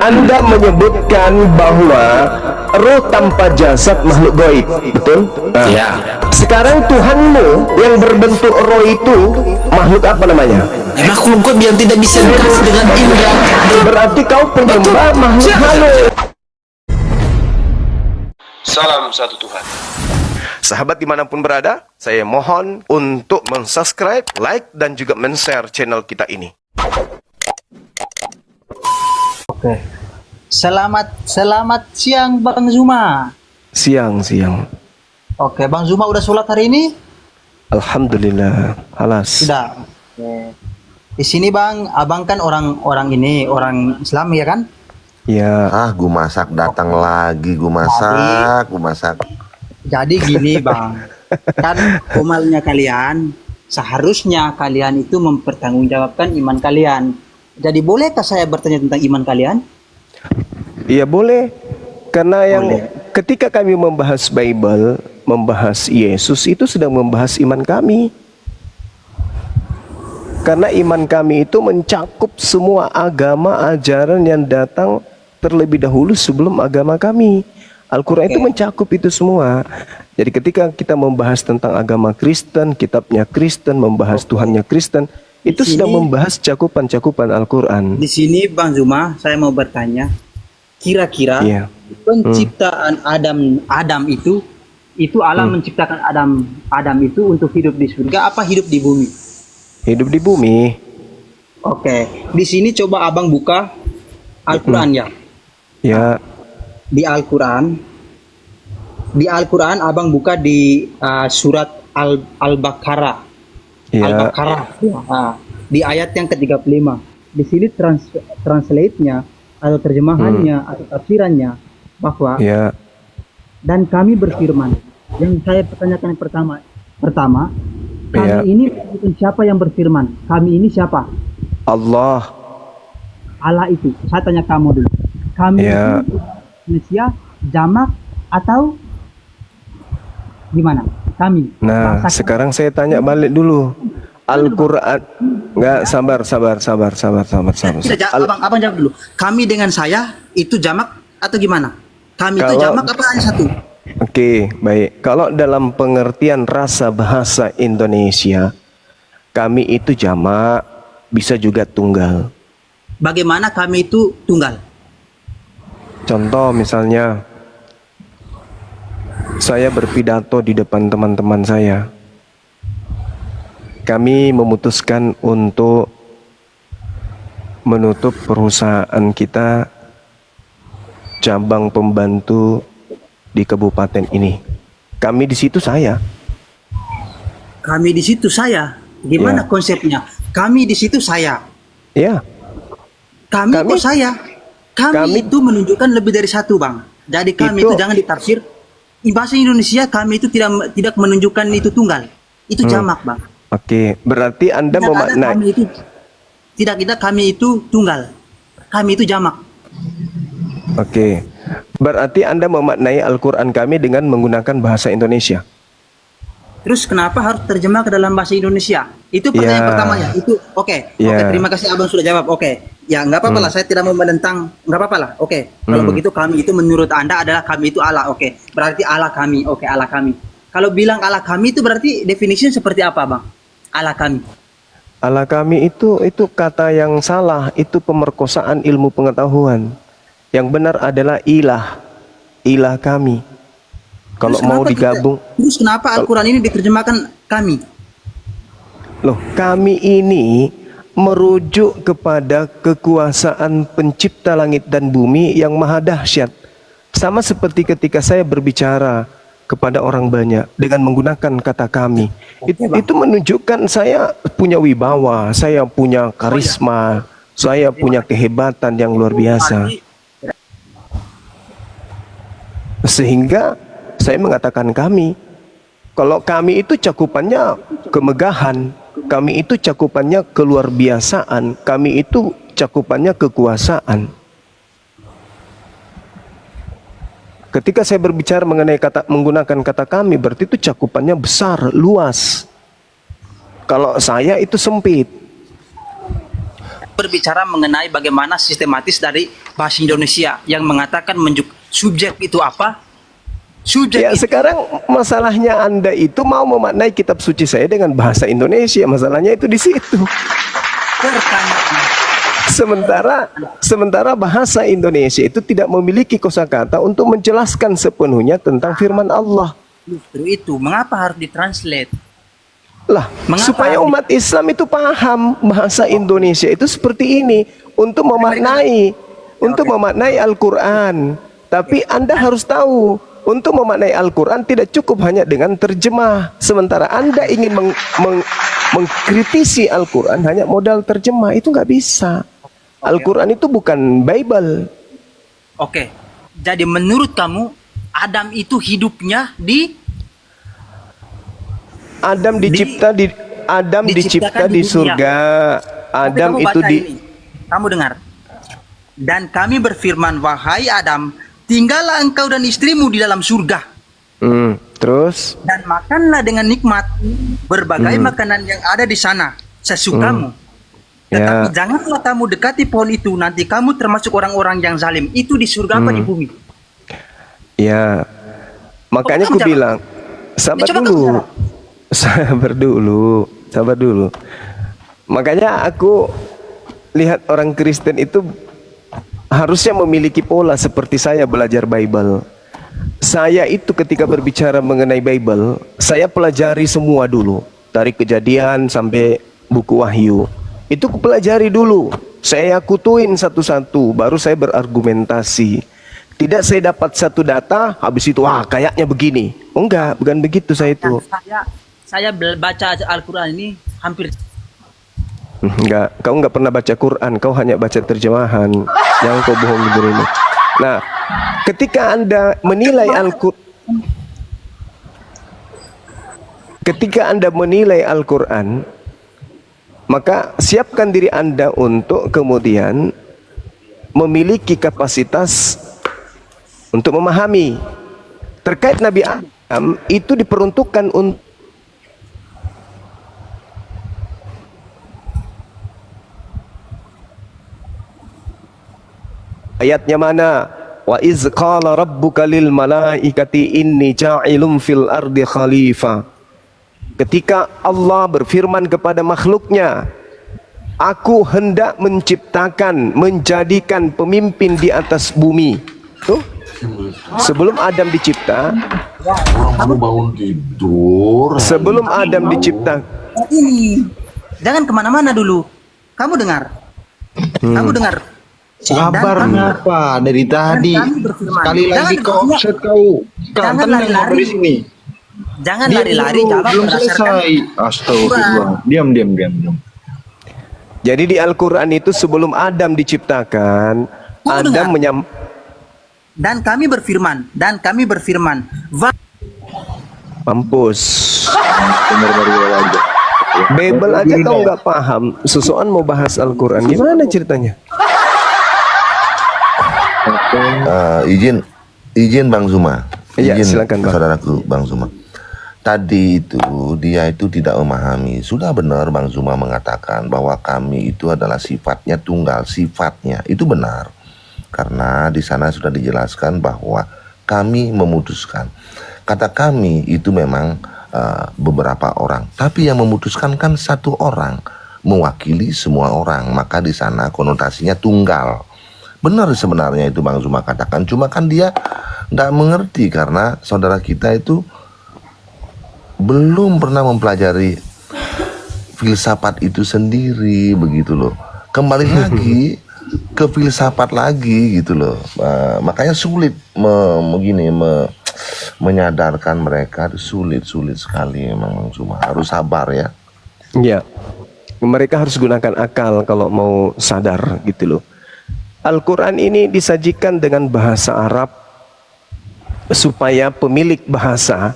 Anda menyebutkan bahwa roh tanpa jasad makhluk gaib, betul? Nah, Ya. sekarang Tuhanmu yang berbentuk roh itu makhluk apa namanya? Makhluk gaib yang tidak bisa dikasih dengan indera. Berarti kau penyembah makhluk halus. Salam satu Tuhan. Sahabat dimanapun berada, saya mohon untuk mensubscribe, like, dan juga men-share channel kita ini. Oke. Selamat siang Bang Zuma. Siang. Oke, Bang Zuma udah sholat hari ini? Alhamdulillah, halas. Sudah. Oke. Di sini Bang, Abang kan orang Islam ya kan? Ya, Gua masak datang lagi, gua masak. Jadi gini Bang, kan umalnya kalian, seharusnya kalian itu mempertanggungjawabkan iman kalian. Jadi bolehkah saya bertanya tentang iman kalian? iya boleh. Karena ketika kami membahas Bible, membahas Yesus, itu sedang membahas iman kami. Karena iman kami itu mencakup semua agama, ajaran yang datang terlebih dahulu sebelum agama kami. Al-Quran itu mencakup itu semua. Jadi ketika kita membahas tentang agama Kristen, kitabnya Kristen, membahas Tuhannya Kristen, itu sedang membahas cakupan-cakupan Al-Quran. Di sini Bang Zuma, saya mau bertanya, kira-kira penciptaan Adam itu Allah menciptakan Adam itu untuk hidup di surga apa hidup di bumi? Hidup di bumi. Oke, di sini coba Abang buka Al-Quran ya. Ya, Di Al-Quran Abang buka di surat Al-Baqarah. ya. Al-Baqarah. Di ayat yang ke-35. Di sini translate-nya atau terjemahannya atau tafsirannya bahwa Ya, dan kami berfirman. Yang saya pertanyakan yang pertama, kami Ya. ini bukan siapa yang berfirman? Kami ini siapa? Allah. Allah itu. Saya tanya kamu dulu. Kami Ya. itu manusia, jamak atau gimana? Kami. Nah, Bahasa sekarang saya tanya balik dulu. Al-Quran. Enggak, sabar. Tidak, abang jawab dulu. Kami dengan saya itu jamak atau gimana? Kami itu Kalau- jamak apa hanya satu? Oke, baik. Kalau dalam pengertian rasa bahasa Indonesia, kami itu jamak, bisa juga tunggal. Bagaimana kami itu tunggal? Contoh misalnya, saya berpidato di depan teman-teman saya. Kami memutuskan untuk menutup perusahaan kita, cabang pembantu di kabupaten ini. Kami di situ saya. Kami di situ saya. Gimana Ya. konsepnya? Kami di situ saya. Ya, Kami Kami- kok saya? Kami itu menunjukkan lebih dari satu, Bang. Jadi kami itu jangan ditafsir. Di bahasa Indonesia kami itu tidak menunjukkan itu tunggal. Itu jamak, Bang. oke. Berarti Anda Tidak ada memaknai. kami itu tidak kami itu tunggal. Kami itu jamak. Oke. Berarti Anda memaknai Al-Quran kami dengan menggunakan bahasa Indonesia. Terus kenapa harus terjemah ke dalam bahasa Indonesia? Itu pertanyaan Ya. pertamanya. Itu oke. Ya. Oke, terima kasih Abang sudah jawab. Oke. Ya, nggak apa-apa lah. Saya tidak mau menentang. Nggak apa-apa lah. Oke. Kalau begitu kami itu menurut Anda adalah kami itu Allah. Oke. Berarti Allah kami. Oke, Allah kami. Kalau bilang Allah kami itu berarti definisinya seperti apa, Bang? Allah kami. Allah kami itu kata yang salah, itu pemerkosaan ilmu pengetahuan. Yang benar adalah ilah. Ilah kami. Kalau Terus mau kenapa digabung, terus kenapa Al-Quran ini diterjemahkan kami? loh, kami ini merujuk kepada kekuasaan pencipta langit dan bumi yang maha dahsyat. Sama seperti ketika saya berbicara kepada orang banyak dengan menggunakan kata kami. Itu menunjukkan saya punya wibawa, saya punya karisma, saya punya kehebatan yang luar biasa. Sehingga saya mengatakan kami. Kalau kami itu cakupannya kemegahan, kami itu cakupannya keluar biasaan, kami itu cakupannya kekuasaan. Ketika saya berbicara mengenai menggunakan kata kami, berarti itu cakupannya besar, luas. Kalau saya itu sempit. berbicara mengenai bagaimana sistematis dari bahasa Indonesia yang mengatakan subjek itu apa? Subjek Ya itu sekarang masalahnya Anda itu mau memaknai kitab suci saya dengan bahasa Indonesia. Masalahnya itu di situ. pertanyaan. Sementara bahasa Indonesia itu tidak memiliki kosakata untuk menjelaskan sepenuhnya tentang firman Allah. Justru itu, mengapa harus ditranslate? Lah, Mengapa supaya harus umat Islam itu paham bahasa Indonesia itu seperti ini untuk memaknai Al-Qur'an. Tapi Anda harus tahu, untuk memaknai Al-Qur'an tidak cukup hanya dengan terjemah. Sementara Anda ingin mengkritisi Al-Qur'an hanya modal terjemah, itu nggak bisa. Al-Qur'an itu bukan Bible. Oke, jadi menurut kamu Adam itu hidupnya di Adam dicipta di diciptakan di dunia. surga. Adam Kamu itu baca ini. Kamu dengar. Dan kami berfirman, wahai Adam, tinggallah engkau dan istrimu di dalam surga. Terus Dan makanlah dengan nikmat berbagai makanan yang ada di sana, sesukamu. Tetapi Ya. janganlah kamu dekati pohon itu, nanti kamu termasuk orang-orang yang zalim. Itu di surga apa di bumi? ya, makanya kamu aku jawab. bilang sabar Coba kamu dulu. jawab. Sabar dulu. Makanya aku lihat orang Kristen itu harusnya memiliki pola seperti saya belajar Bible. Saya itu ketika berbicara mengenai Bible, saya pelajari semua dulu. Dari Kejadian sampai buku Wahyu. Itu aku pelajari dulu. Saya kutuin satu-satu, baru saya berargumentasi. Tidak saya dapat satu data, habis itu wah kayaknya begini. Oh enggak, bukan begitu saya itu. Saya baca Al-Quran ini hampir Enggak, kau enggak pernah baca Quran, kau hanya baca terjemahan. Jangan kau bohong di ini. Nah, ketika Anda menilai Al-Quran, maka siapkan diri Anda untuk kemudian memiliki kapasitas untuk memahami. Terkait Nabi Adam itu diperuntukkan untuk ayatnya mana? Wa iz qala rabbuka lil malaikati inni ja'ilun fil ardi khalifah. Ketika Allah berfirman kepada makhluknya, aku hendak menciptakan, menjadikan pemimpin di atas bumi. Tuh. Sebelum Adam dicipta, Orang bangun tidur. sebelum Adam dicipta, ini. Jangan kemana-mana dulu. Kamu dengar. Kamu dengar. Sabarnya apa dari tadi? kami berfirman. Sekali lagi Jangan- kau offset kau. Jangan Tenang lari-lari. dari sini. Jangan Diam lari-lari, dulu, jawab belum berdasarkan selesai. Astagfirullah. Diam. jadi di Al-Quran itu sebelum Adam diciptakan, Kamu Adam dengar. Dan kami berfirman, mampus. Benar dari aja. Bible aja kau nggak paham, seseorang mau bahas Al-Quran, gimana ceritanya? Izin Bang Zuma. Iya, Izin silakan, Bang. saudaraku Bang Zuma. Tadi itu dia itu tidak memahami. Sudah benar Bang Zuma mengatakan bahwa kami itu adalah sifatnya tunggal, sifatnya itu benar. Karena di sana sudah dijelaskan bahwa kami memutuskan. Kata kami itu memang beberapa orang, tapi yang memutuskan kan satu orang, mewakili semua orang. Maka di sana konotasinya tunggal. Benar sebenarnya itu Bang Zuma katakan, cuma kan dia nggak mengerti karena saudara kita itu belum pernah mempelajari filsafat itu sendiri begitu loh. Kembali lagi ke filsafat lagi gitu loh. Makanya sulit menyadarkan mereka, sulit sekali memang Bang Zuma. Harus sabar ya. Ya, mereka harus gunakan akal kalau mau sadar gitu loh. Al-Quran ini disajikan dengan bahasa Arab supaya pemilik bahasa,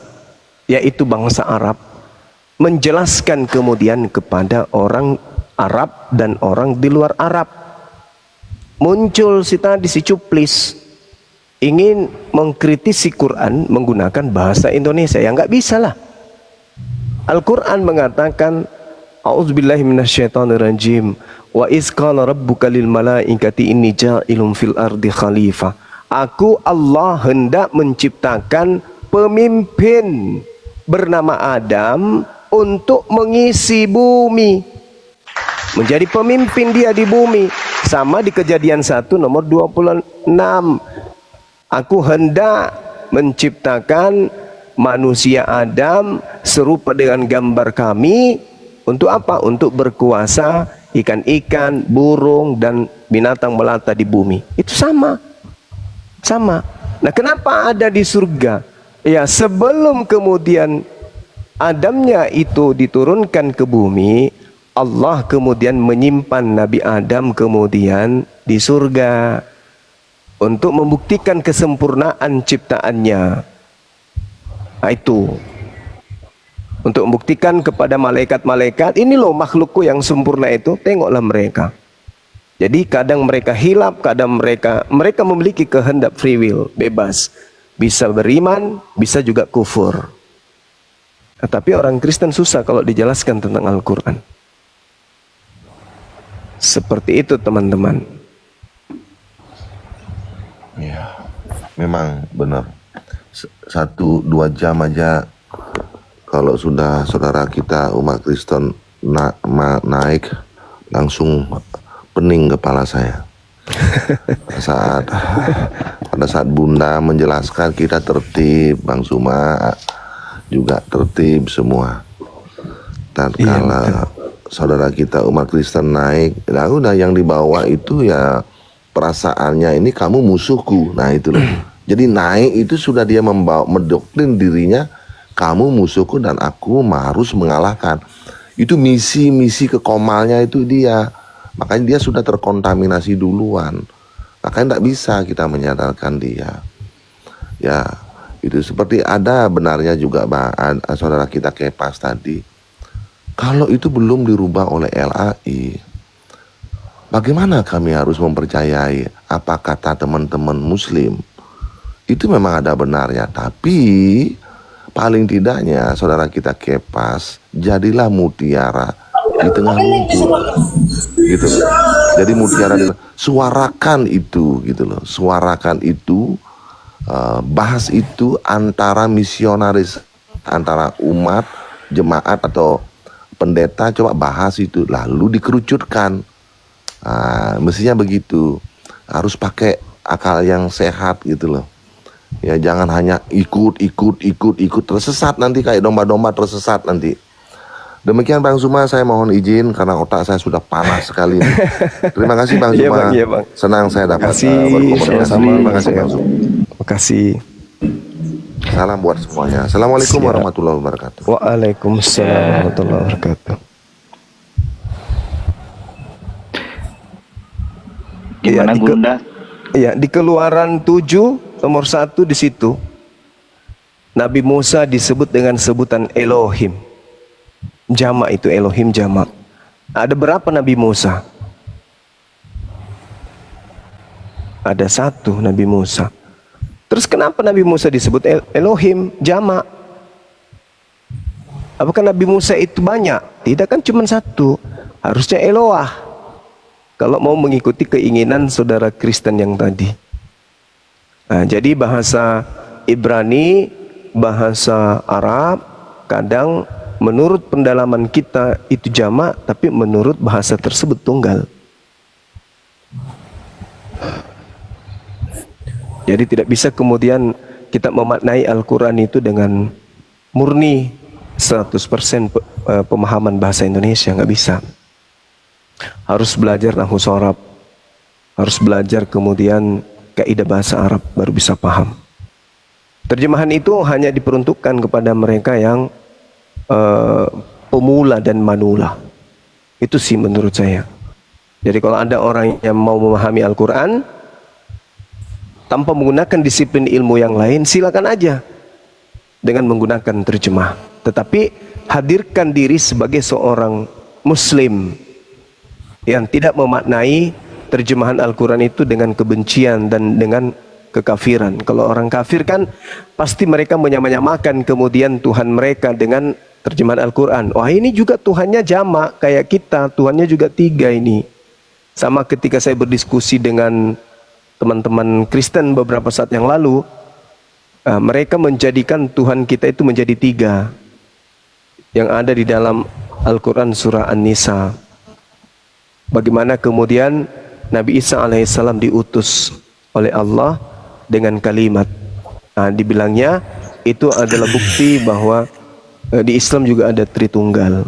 yaitu bangsa Arab, menjelaskan kemudian kepada orang Arab dan orang di luar Arab. Muncul si cuplis ingin mengkritisi Quran menggunakan bahasa Indonesia, ya nggak bisa lah. Al-Quran mengatakan A'udzubillahi minasyaitonirrajim Wa iz qala rabbuka lil malaikati inni ja'ilun fil ardi khalifah. Aku Allah hendak menciptakan pemimpin bernama Adam untuk mengisi bumi. Menjadi pemimpin dia di bumi. Sama di Kejadian 1 nomor 26. Aku hendak menciptakan manusia Adam serupa dengan gambar kami. Untuk apa? Untuk berkuasa ikan-ikan, burung, dan binatang melata di bumi. Itu sama. Sama. Nah, kenapa ada di surga? Ya, sebelum kemudian Adamnya itu diturunkan ke bumi, Allah kemudian menyimpan Nabi Adam kemudian di surga untuk membuktikan kesempurnaan ciptaannya. Nah, itu untuk membuktikan kepada malaikat-malaikat, ini loh makhlukku yang sempurna itu, tengoklah mereka. Jadi kadang mereka hilap, kadang mereka memiliki kehendak free will, bebas. Bisa beriman, bisa juga kufur. Nah, tapi orang Kristen susah kalau dijelaskan tentang Al-Quran. Seperti itu teman-teman. Ya, memang benar. 1-2 jam aja kalau sudah saudara kita umat Kristen naik, langsung pening kepala saya. Pada saat Bunda menjelaskan, kita tertib, Bang Suma juga tertib semua. Dan kalau saudara kita umat Kristen naik, nah udah yang dibawa itu ya perasaannya, ini kamu musuhku. Nah itu loh. Jadi naik itu sudah dia mendoktrin dirinya, kamu musuhku dan aku harus mengalahkan. Itu misi kekomalnya itu dia. Makanya dia sudah terkontaminasi duluan. Makanya tidak bisa kita menyadarkan dia. Ya, itu seperti ada benarnya juga saudara kita Kepas tadi. Kalau itu belum dirubah oleh LAI, bagaimana kami harus mempercayai apa kata teman-teman Muslim? Itu memang ada benarnya, tapi paling tidaknya saudara kita Kepas, jadilah mutiara di tengah lumpur, gitu. Jadi mutiara, suarakan itu, gitu loh. Suarakan itu, bahas itu antara misionaris, antara umat, jemaat atau pendeta, coba bahas itu, lalu dikerucutkan. Mestinya begitu. Harus pakai akal yang sehat, gitu loh. Ya, jangan hanya ikut tersesat nanti, kayak domba-domba tersesat nanti. Demikian Bang Zuma, saya mohon izin karena otak saya sudah panas sekali nih. Terima kasih Bang Zuma. Iya, Bang. Senang saya dapat berkomunikasi. Terima kasih Bang Zuma. Terima kasih. Salam buat semuanya. Assalamualaikum warahmatullahi wabarakatuh. Waalaikumsalam warahmatullahi wabarakatuh. Gimana Bunda? Iya, di Keluaran 7 nomor 1 di situ Nabi Musa disebut dengan sebutan Elohim. Jamak itu, Elohim jamak. Ada berapa Nabi Musa? Ada 1 Nabi Musa. Terus kenapa Nabi Musa disebut Elohim jamak? Apakah Nabi Musa itu banyak? Tidak, kan cuma 1. Harusnya Eloah. Kalau mau mengikuti keinginan saudara Kristen yang tadi. Nah, jadi bahasa Ibrani, bahasa Arab, kadang menurut pendalaman kita itu jamak, tapi menurut bahasa tersebut tunggal. Jadi tidak bisa kemudian kita memaknai Al-Quran itu dengan murni 100% pemahaman bahasa Indonesia, nggak bisa. Harus belajar nahwu sharaf, harus belajar kemudian kaidah bahasa Arab, baru bisa paham. Terjemahan itu hanya diperuntukkan kepada mereka yang pemula dan manula. Itu sih menurut saya. Jadi kalau ada orang yang mau memahami Al-Quran tanpa menggunakan disiplin ilmu yang lain, silakan aja dengan menggunakan terjemah. Tetapi hadirkan diri sebagai seorang Muslim yang tidak memaknai terjemahan Al-Quran itu dengan kebencian dan dengan kekafiran. Kalau orang kafir kan pasti mereka menyamakan kemudian Tuhan mereka dengan terjemahan Al-Quran. Wah, ini juga Tuhannya jamak kayak kita, Tuhannya juga 3 ini. Sama ketika saya berdiskusi dengan teman-teman Kristen beberapa saat yang lalu, mereka menjadikan Tuhan kita itu menjadi 3 yang ada di dalam Al-Quran surah An-Nisa. Bagaimana kemudian Nabi Isa alaihissalam diutus oleh Allah dengan kalimat. Dibilangnya itu adalah bukti bahwa di Islam juga ada Tritunggal.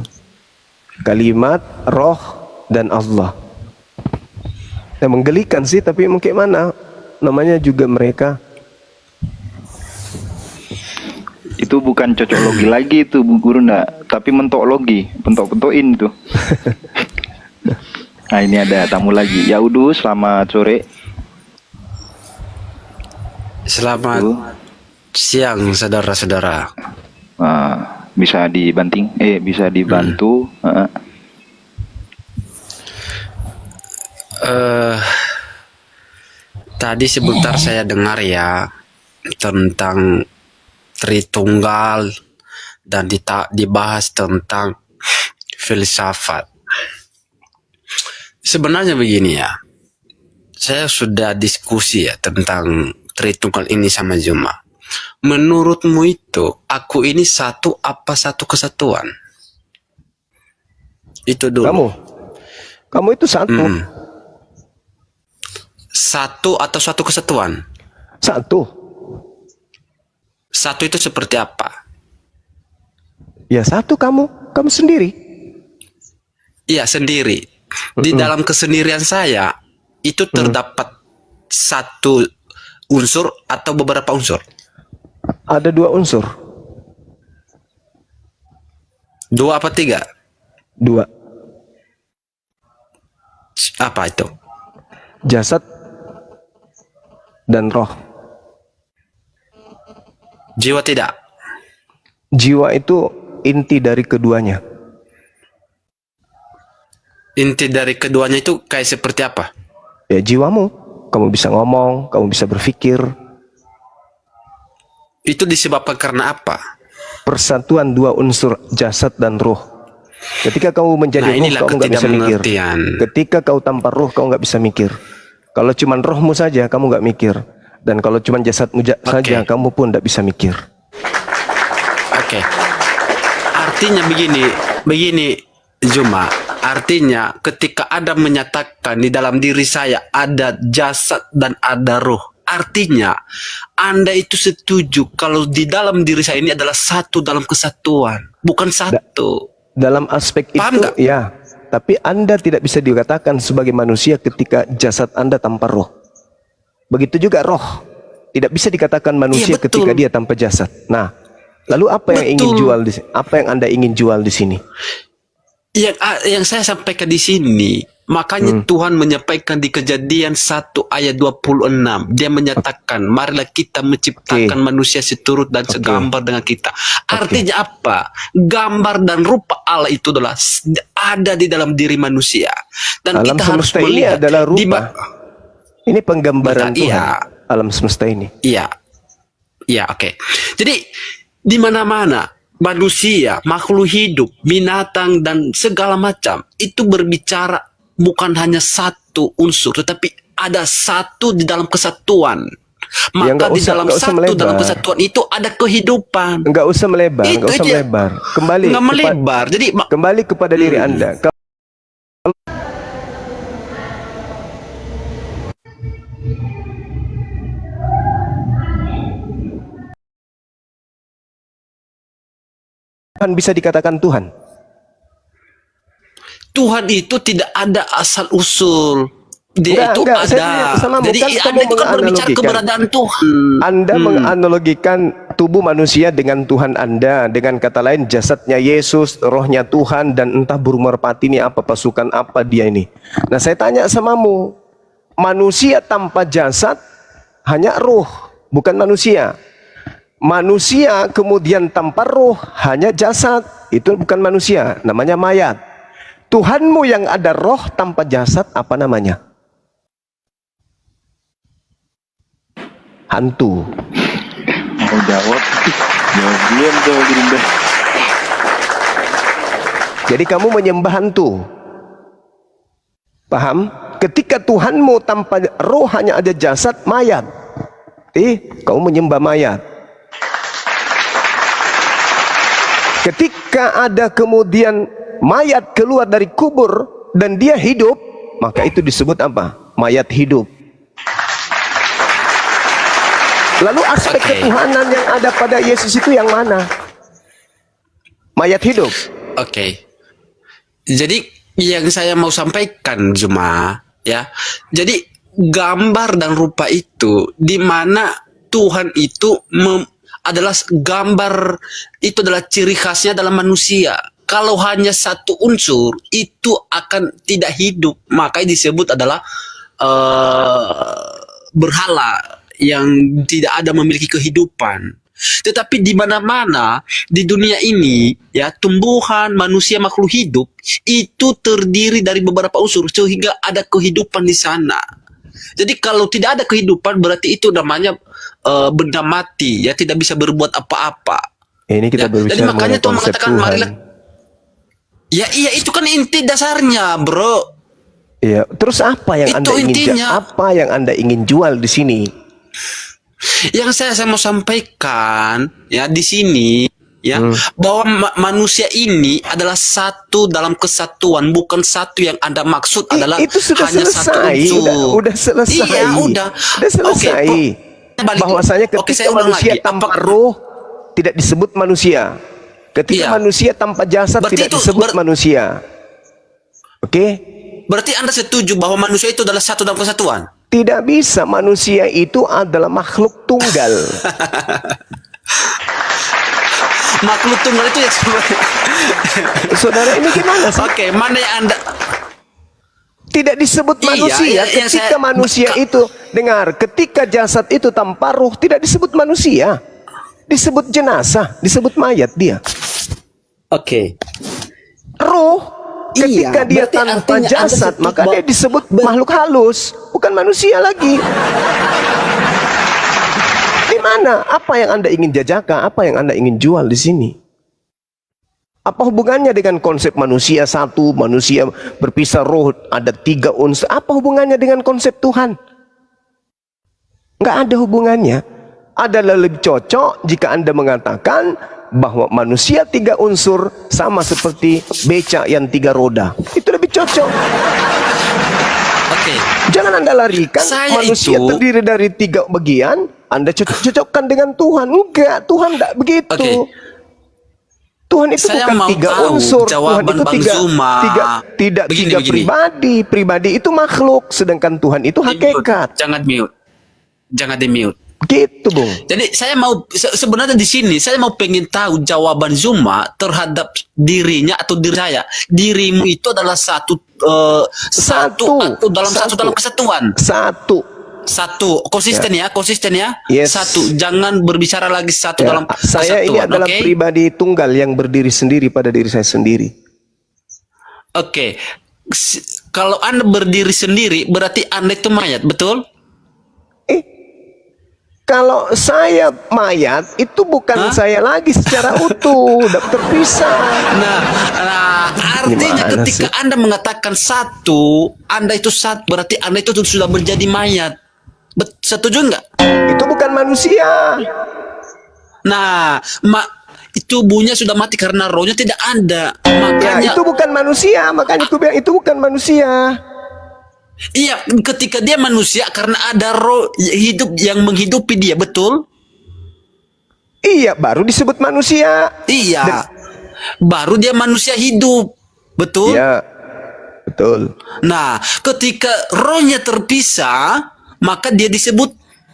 Kalimat, roh, dan Allah. Menggelikan sih, tapi mungkin mana namanya juga mereka. Itu bukan cocok logi lagi itu Bu Guru ndak, tapi mentok logi, pentok-pentokin tuh. Nah ini ada tamu lagi. Ya Udu, selamat sore. Selamat siang saudara-saudara. Bisa dibanting, bisa dibantu. Tadi sebentar saya dengar ya tentang Tritunggal dan dibahas tentang filsafat. Sebenarnya begini ya, saya sudah diskusi ya tentang Tritunggal ini sama Zuma. Menurutmu itu aku ini satu apa satu kesatuan? Itu dulu. Kamu itu satu. Satu atau suatu kesatuan? Satu. Satu itu seperti apa? Ya satu kamu sendiri. Iya sendiri. Di dalam kesendirian saya itu terdapat satu unsur atau beberapa unsur? Ada 2 unsur. 2 apa 3? 2. Apa itu? Jasad dan roh. Jiwa tidak? Jiwa itu inti dari keduanya. Inti dari keduanya itu kayak seperti apa? Ya jiwamu. Kamu bisa ngomong, kamu bisa berpikir. Itu disebabkan karena apa? Persatuan 2 unsur jasad dan ruh. Ketika kamu menjadi ruh, kamu nggak bisa mikir. Ketika kau tanpa ruh, kau nggak bisa mikir. Kalau cuman rohmu saja, kamu nggak mikir. Dan kalau cuman jasadmu saja, kamu pun nggak bisa mikir. Oke. Artinya begini Zuma. Artinya ketika ada menyatakan di dalam diri saya ada jasad dan ada ruh. Artinya Anda itu setuju kalau di dalam diri saya ini adalah satu dalam kesatuan, bukan satu. Dalam aspek Paham itu, gak? ya. Tapi Anda tidak bisa dikatakan sebagai manusia ketika jasad Anda tanpa roh. Begitu juga roh. Tidak bisa dikatakan manusia Iya, betul. ketika dia tanpa jasad. Nah, lalu apa yang ingin jual di sini? Apa yang Anda ingin jual di sini? Yang saya sampaikan di sini, makanya Tuhan menyampaikan di Kejadian 1 ayat 26. Dia menyatakan, marilah kita menciptakan manusia seturut dan segambar dengan kita. Artinya apa? Gambar dan rupa Allah itu adalah ada di dalam diri manusia. Dan Alam kita harus semesta ini melihat adalah rupa. Ini penggambaran Maka, Tuhan. iya. Alam semesta ini. Iya. Iya, oke. Jadi di mana-mana manusia, makhluk hidup, binatang dan segala macam itu berbicara bukan hanya satu unsur, tetapi ada satu di dalam kesatuan. Maka di dalam satu dalam kesatuan itu ada kehidupan. Enggak usah melebar, enggak usah melebar. Kembali kepada diri Anda. Tuhan bisa dikatakan Tuhan. Tuhan itu tidak ada asal usul. Dia itu ada. Jadi kamu Anda itu kan berbicara keberadaan Tuhan. Anda menganalogikan tubuh manusia dengan Tuhan Anda. Dengan kata lain jasadnya Yesus, rohnya Tuhan, dan entah burung merpati ini apa, pasukan apa dia ini. Nah saya tanya samamu, manusia tanpa jasad hanya ruh, bukan manusia. Manusia kemudian tanpa ruh hanya jasad, itu bukan manusia, namanya mayat. Tuhanmu yang ada roh tanpa jasad apa namanya? Hantu. Mau jawab belum tuh Gerindra. Jadi kamu menyembah hantu. Paham? ketika Tuhanmu tanpa roh hanya ada jasad, mayat. Kau menyembah mayat. Ketika ada kemudian mayat keluar dari kubur dan dia hidup, maka itu disebut apa? Mayat hidup. Lalu aspek ketuhanan yang ada pada Yesus itu yang mana? Mayat hidup. Oke. Jadi yang saya mau sampaikan cuma ya. Jadi gambar dan rupa itu di mana Tuhan itu adalah gambar, itu adalah ciri khasnya dalam manusia. Kalau hanya satu unsur itu akan tidak hidup, makanya disebut adalah berhala yang tidak ada memiliki kehidupan. Tetapi di mana-mana di dunia ini ya, tumbuhan, manusia, makhluk hidup itu terdiri dari beberapa unsur sehingga ada kehidupan di sana. Jadi kalau tidak ada kehidupan berarti itu namanya benda mati ya, tidak bisa berbuat apa-apa. Ini kita Ya, berbicara jadi makanya mengenai Tuhan konsep mengatakan Tuhan. marilah. Ya iya, itu kan inti dasarnya, bro. Iya, terus apa yang Itu Anda ingin intinya. apa yang Anda ingin jual di sini? Yang saya mau sampaikan ya di sini ya, bahwa manusia ini adalah satu dalam kesatuan, bukan satu yang Anda maksud adalah Itu sudah hanya satu selesai, unsur. udah selesai. Iya, udah. selesai. Bahwasanya Bahwasanya ketika manusia tanpa roh tidak disebut manusia. Ketika Iya. manusia tanpa jasad Berarti tidak itu disebut manusia. Oke? Berarti Anda setuju bahwa manusia itu adalah satu dalam kesatuan? Tidak bisa, manusia itu adalah makhluk tunggal. Makhluk tunggal itu ya sebenarnya. Saudara, ini gimana sih? Oke, mana yang Anda Tidak disebut Iya, manusia. iya, iya, Ketika saya- manusia itu, dengar, ketika jasad itu tanpa ruh tidak disebut manusia. Disebut jenazah, disebut mayat dia. Oke. Roh, Iya, ketika dia berarti tanpa artinya Anda jasad, setuju maka bahwa- dia disebut makhluk halus, bukan manusia lagi. Di mana? Apa yang Anda ingin jajakan? Apa yang Anda ingin jual di sini? Apa hubungannya dengan konsep manusia satu, manusia berpisah, roh ada 3 unsur? Apa hubungannya dengan konsep Tuhan? Nggak ada hubungannya. Adalah lebih cocok jika Anda mengatakan bahwa manusia 3 unsur sama seperti becak yang 3 roda. Itu lebih cocok. Oke. Jangan Anda larikan Saya manusia itu- terdiri dari 3 bagian, Anda cocok-cocokkan dengan Tuhan. Enggak, Tuhan enggak begitu. Oke. Tuhan itu Saya bukan mau 3 tahu unsur. Tuhan jawaban itu Bang Zuma. tidak Begini, 3 begini. pribadi. Pribadi itu makhluk, sedangkan Tuhan itu hakikat. Jangan mute. Jangan di mute. Gitu, Bung. Jadi saya mau sebenarnya di sini saya mau pengen tahu jawaban Zuma terhadap dirinya atau diri saya. Dirimu itu adalah satu atau dalam satu dalam kesatuan. Satu konsisten ya, konsisten ya. Yes. Satu, jangan berbicara lagi satu Ya, dalam saya ini kesatuan, adalah oke? pribadi tunggal yang berdiri sendiri pada diri saya sendiri. Oke. Kalau Anda berdiri sendiri berarti Anda itu mayat, betul? Kalau saya mayat, itu bukan Hah? saya lagi secara utuh, udah terpisah. Nah, artinya Gimana ketika sih? Anda mengatakan satu, Anda itu satu, berarti Anda itu sudah menjadi mayat. Setuju nggak? Itu bukan manusia. Nah, tubuhnya sudah mati karena rohnya tidak ada. Ya, Makanya, itu bukan manusia. Makanya aku bilang itu bukan manusia. iya, ketika dia manusia karena ada roh hidup yang menghidupi dia, betul? Iya, baru disebut manusia. Iya. Baru dia manusia hidup, betul? Iya, betul. Nah, ketika rohnya terpisah, maka dia disebut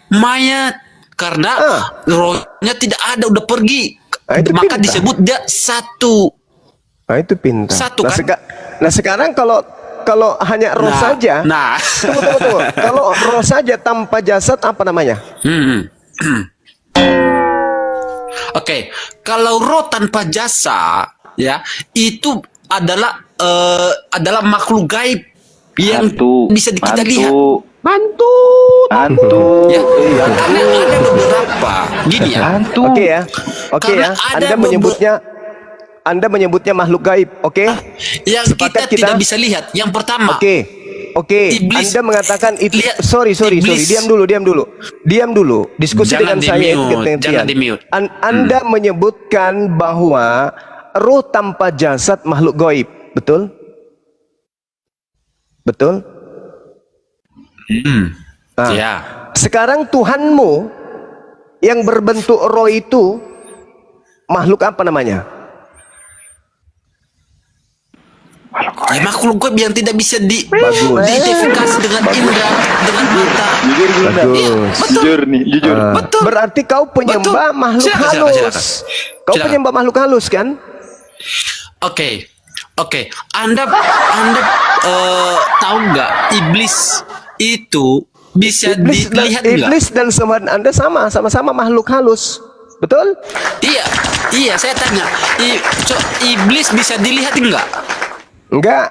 mayat karena rohnya tidak ada, udah pergi. Itu Maka pintar. disebut dia satu. Nah, itu pintar. Satu, Nah, kan? nah, sekarang kalau hanya roh Nah, saja. nah. Tunggu. Kalau roh saja tanpa jasad apa namanya? Oke, kalau roh tanpa jasa, ya itu adalah makhluk gaib yang Hantu. bisa kita lihat. Hantu. Ya, karena ada beberapa, gini ya. Oke ya. Oke Karena ya. ada Anda menyebutnya makhluk gaib, oke? Yang Sepakat kita tidak kita? bisa lihat. Yang pertama, Oke. Iblis- Anda mengatakan itu. Lihat, Sorry. iblis- Diam dulu. Diskusi Jangan dengan saya itu di-mute, gantian. jangan di-mute. Anda menyebutkan bahwa roh tanpa jasad makhluk gaib, betul? Betul? Nah, Ya. sekarang Tuhanmu yang berbentuk roh itu makhluk apa namanya? Ya, makhluk gaib yang tidak bisa Bagus. diidentifikasi dengan indera, dengan mata. Bagus. Jujur nih, jujur. Betul. Berarti kau penyembah Betul. makhluk Silakan, halus. silakan. Kau Silakan. penyembah makhluk halus kan? Oke. Anda tahu nggak iblis itu bisa dilihat nggak? Iblis dan semua Anda sama-sama makhluk halus. Betul? Iya, saya tanya. Iblis bisa dilihat nggak? Enggak.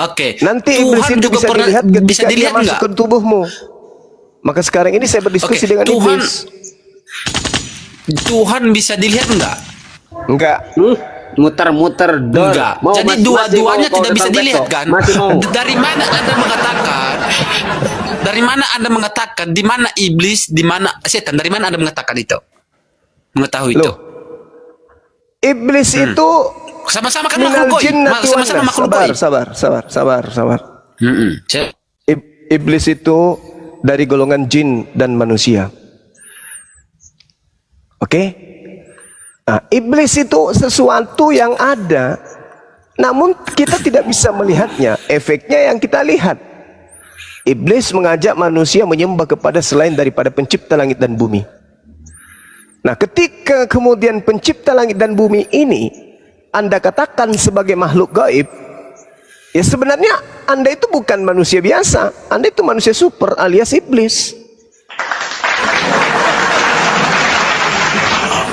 Oke. Nanti iblis itu bisa dilihat ketika dia masuk ke tubuhmu. Maka sekarang ini saya berdiskusi dengan iblis. Tuhan bisa dilihat enggak? Enggak. Muter-muter dor. Enggak. Mau, Jadi masih dua-duanya mau, tidak bisa datang dilihat besok. kan? Masih mau. Dari mana Anda mengatakan? Dari mana Anda mengatakan di mana iblis, di mana setan? Dari mana Anda mengatakan itu? Mengetahui itu? Iblis itu Sama-sama kan minal makhluk gaib. jinnati wan Sama-sama nas. makhluk gaib. Sabar. Saya- Iblis itu dari golongan jin dan manusia. Oke? Nah, iblis itu sesuatu yang ada, namun kita tidak bisa melihatnya. Efeknya yang kita lihat. Iblis mengajak manusia menyembah kepada selain daripada pencipta langit dan bumi. Nah, ketika kemudian pencipta langit dan bumi ini Anda katakan sebagai makhluk gaib, ya sebenarnya Anda itu bukan manusia biasa. Anda itu manusia super alias iblis.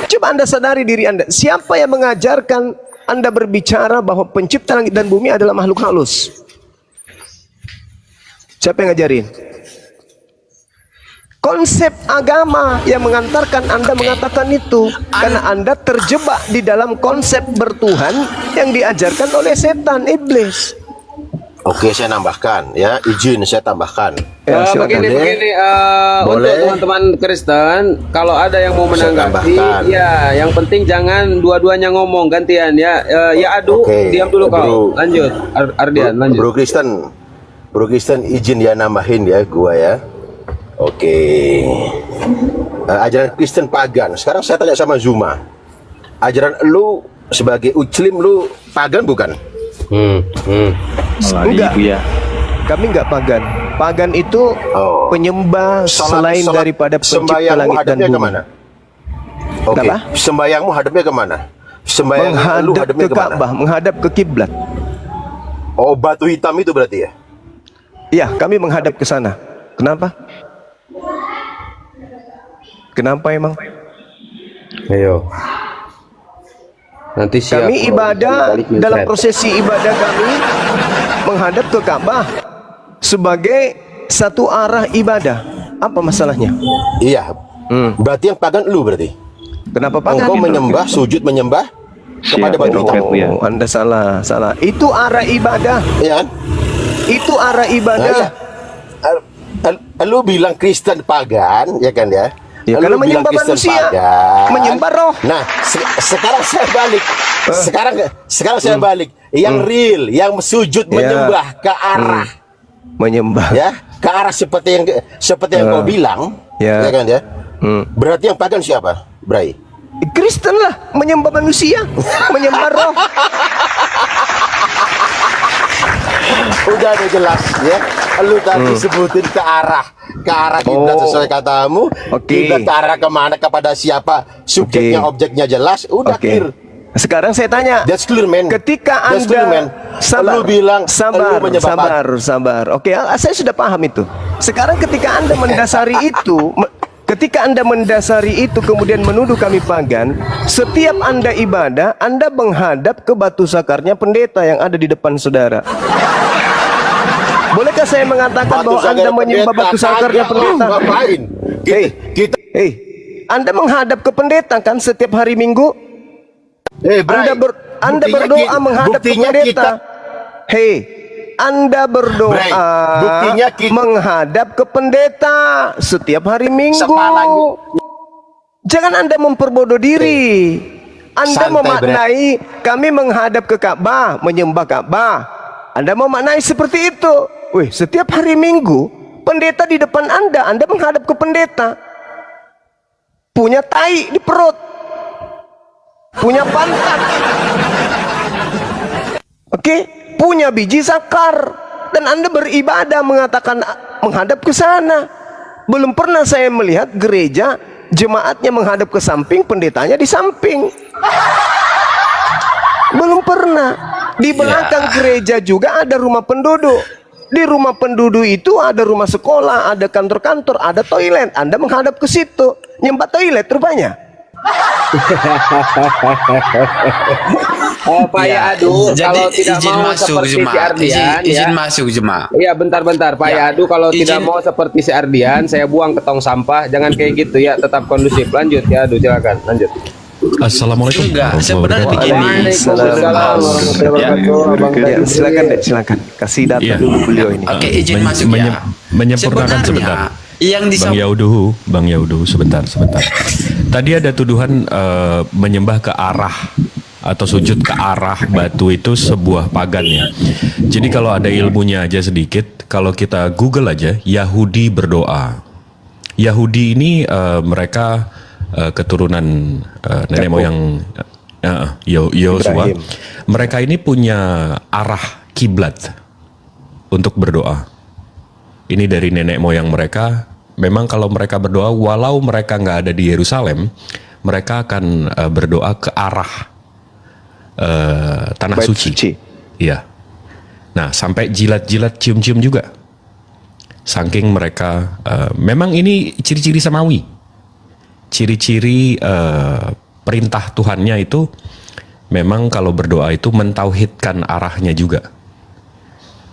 Coba Anda sadari diri Anda. Siapa yang mengajarkan Anda berbicara bahwa pencipta langit dan bumi adalah makhluk halus? Siapa yang ngajarin? Konsep agama yang mengantarkan Anda mengatakan itu. Karena Anda terjebak di dalam konsep bertuhan yang diajarkan oleh setan, iblis. Oke, saya nambahkan ya, izin saya tambahkan. Ya, silakan. Begini, untuk Boleh. teman-teman Kristen, kalau ada yang mau Saya menanggapi, tambahkan. ya, yang penting jangan dua-duanya ngomong gantian ya. Ya Adu, Oke, diam dulu kau. Bro. Lanjut, Ardian, lanjut. Bro Kristen izin ya nambahin ya gua ya. Oke. Ajaran Kristen pagan. Sekarang saya tanya sama Zuma. Ajaran lu sebagai Muslim lu pagan bukan? Enggak. Kami enggak pagan. Pagan itu penyembah selain daripada pencipta sembayangmu langit dan hadapnya bumi. kemana? Oke. Kenapa? Sembayangmu hadapnya kemana? Sembayang lu Menghadap hadapnya ke kemana? Ka'bah, menghadap ke kiblat. Oh, batu hitam itu berarti ya? Iya, kami menghadap ke sana. Kenapa? Kenapa emang? Ayo. Nanti siap. Kami ibadah dalam prosesi ibadah kami menghadap ke Ka'bah sebagai satu arah ibadah. Apa masalahnya? Iya. Berarti yang pagan lu berarti? Kenapa pagan? Engkau menyembah, sujud menyembah kepada batu hitam. Oh, Anda salah. Itu arah ibadah. Iya kan? Itu arah ibadah. Nah, iya. Lu bilang Kristen pagan, ya kan ya? Ya, Lu karena bilang menyembah Kristen manusia, pagan. menyembah roh. Nah, sekarang saya balik. Sekarang saya balik. Yang real, yang sujud menyembah ke arah, menyembah. ya, ke arah seperti yang kau bilang, Ya. ya kan ya? Berarti yang pagan siapa, Bray? Kristen lah, menyembah manusia, menyembah roh. Udah jelas ya. Lu tadi sebutin ke arah kiblat sesuai katamu. Kiblat ke arah kemana, kepada siapa, subjeknya, objeknya jelas. Udah clear. Sekarang saya tanya. That's clear, man. Ketika That's clear, man. Anda Lu bilang sabar, lu menyebabkan. sabar. Oke, saya sudah paham itu. Sekarang ketika Anda mendasari itu, kemudian menuduh kami pagan, setiap Anda ibadah, Anda menghadap ke batu sakarnya pendeta yang ada di depan saudara. Bolehkah saya mengatakan bahwa Anda menyembah batu sakarnya pendeta? Ngapain? Hei, Anda menghadap ke pendeta kan setiap hari Minggu? Bray, Anda berdoa menghadap ke pendeta. Hei, Anda berdoa Bray, buktinya menghadap ke pendeta setiap hari Minggu. Sepalanya- Jangan Anda memperbodoh diri. Anda Santai, memaknai kami menghadap ke Ka'bah, menyembah Ka'bah. Anda memaknai seperti itu. Wih, setiap hari Minggu pendeta di depan Anda menghadap ke pendeta. Punya tai di perut, punya pantat, oke, punya biji sakar, dan Anda beribadah mengatakan menghadap ke sana. Belum pernah saya melihat gereja jemaatnya menghadap ke samping, pendetanya di samping. Belum pernah. Di belakang gereja juga ada rumah penduduk. Di rumah penduduk itu ada rumah sekolah, ada kantor-kantor, ada toilet. Anda menghadap ke situ, nyembah toilet rupanya. Pak Yadu, kalau tidak izin mau masuk seperti si Jemaah. Ardian, Izin ya. masuk Jemaah. Iya, bentar-bentar Pak Yadu, kalau izin. tidak mau seperti si Ardian, saya buang ke tong sampah. Jangan kayak gitu ya, tetap kondusif. Lanjut ya, Adu, silakan. Lanjut. Assalamualaikum. Enggak, sebenarnya begini. Waalaikumsalam warahmatullahi wabarakatuh. Abang Ya, Dadi. silakan deh, silakan. Kasih data Iya. dulu beliau ini. Oke, izin masuk ya. Menyempurnakan sebentar. Yang Bang Yauduhu, sebentar. Tadi ada tuduhan menyembah ke arah atau sujud ke arah batu itu sebuah pagan ya. Jadi kalau ada ilmunya aja sedikit, kalau kita Google aja Yahudi berdoa. Yahudi ini mereka keturunan nenek moyang Yosua. Ibrahim. Mereka ini punya arah kiblat untuk berdoa. Ini dari nenek moyang mereka. Memang kalau mereka berdoa, walau mereka nggak ada di Yerusalem, mereka akan berdoa ke arah tanah Bait suci. Iya. Nah, sampai jilat-jilat, cium-cium juga. Saking mereka, memang ini ciri-ciri samawi. Ciri-ciri perintah Tuhannya itu memang kalau berdoa itu mentauhidkan arahnya juga.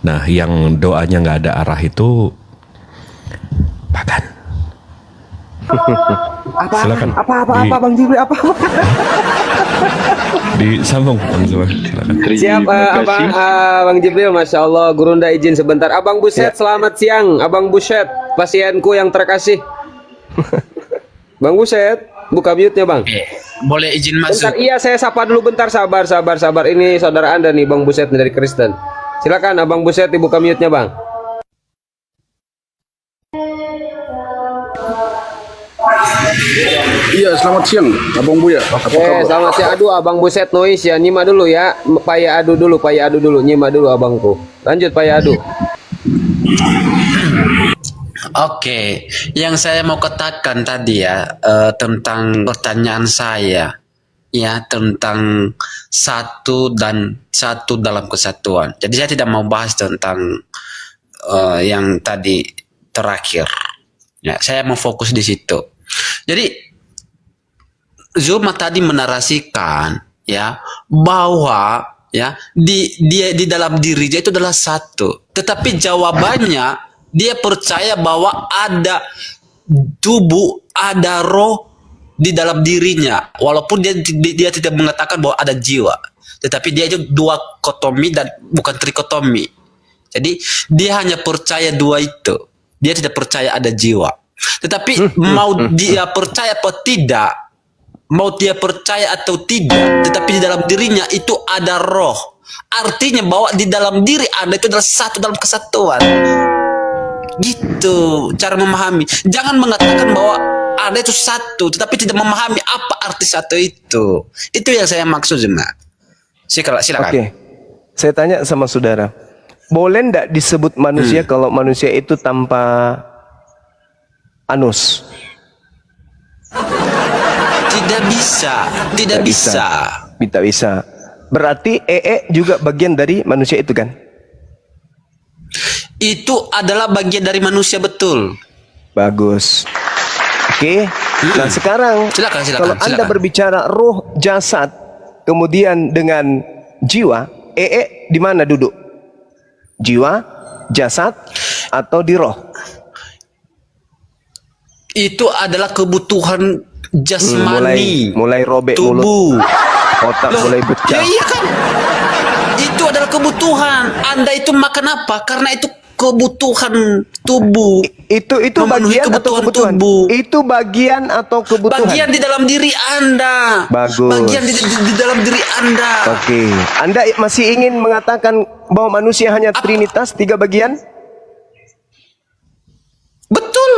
Nah, yang doanya nggak ada arah itu pagan. Silakan. Apa Bang Jibril, apa? Disambung Bang Zuma. Silakan. Siap, Bang Jibril, Masya Allah. Gurunda izin sebentar. Abang Buset, selamat siang. Abang Buset, pasienku yang terkasih. Bang Buset, buka mute-nya Bang. Boleh izin masuk. Bentar, iya saya sapa dulu bentar, sabar. Ini saudara Anda nih, Bang Buset dari Kristen. Silakan Abang Buset dibuka mute-nya Bang. Iya, selamat siang, Abang Buya. Oke, selamat siang. Aduh, Abang Buset noise ya. Nyimak dulu ya. Pak Yadu dulu. Nyimak dulu abangku. Lanjut Pak Yadu. Oke, yang saya mau katakan tadi ya tentang pertanyaan saya ya tentang satu dalam kesatuan. Jadi saya tidak mau bahas tentang yang tadi terakhir. Ya, saya mau fokus di situ. Jadi Zuma tadi menarasikan ya bahwa ya di dalam dirinya itu adalah satu. Tetapi jawabannya dia percaya bahwa ada tubuh, ada roh di dalam dirinya, walaupun dia tidak mengatakan bahwa ada jiwa, tetapi dia itu dua kotomi dan bukan trikotomi. Jadi dia hanya percaya dua itu, dia tidak percaya ada jiwa. Tetapi mau dia percaya atau tidak, tetapi di dalam dirinya itu ada roh. Artinya bahwa di dalam diri Anda itu adalah satu dalam kesatuan. Gitu cara memahami. Jangan mengatakan bahwa Anda itu satu tetapi tidak memahami apa arti satu itu. Itu yang saya maksud Zuma. Silakan. Oke. Saya tanya sama saudara. Boleh ndak disebut manusia kalau manusia itu tanpa anus? Tidak bisa. Tidak bisa. Berarti juga bagian dari manusia itu kan? Itu adalah bagian dari manusia, betul. Bagus. Oke. Nah sekarang kalau Anda berbicara roh, jasad, kemudian dengan jiwa, di mana duduk? Jiwa, jasad, atau di roh? Itu adalah kebutuhan jasmani. Mulai robek tubuh. mulut, otak mulai pecah. Ya iya kan. Itu adalah adalah kebutuhan. Anda itu makan apa? Karena itu kebutuhan tubuh. Itu Memenuhi bagian atau kebutuhan? tubuh. Itu bagian atau kebutuhan? Bagian di dalam diri Anda. Bagus. Bagian di dalam diri Anda. Oke. Anda masih ingin mengatakan bahwa manusia hanya trinitas, 3 bagian? Betul.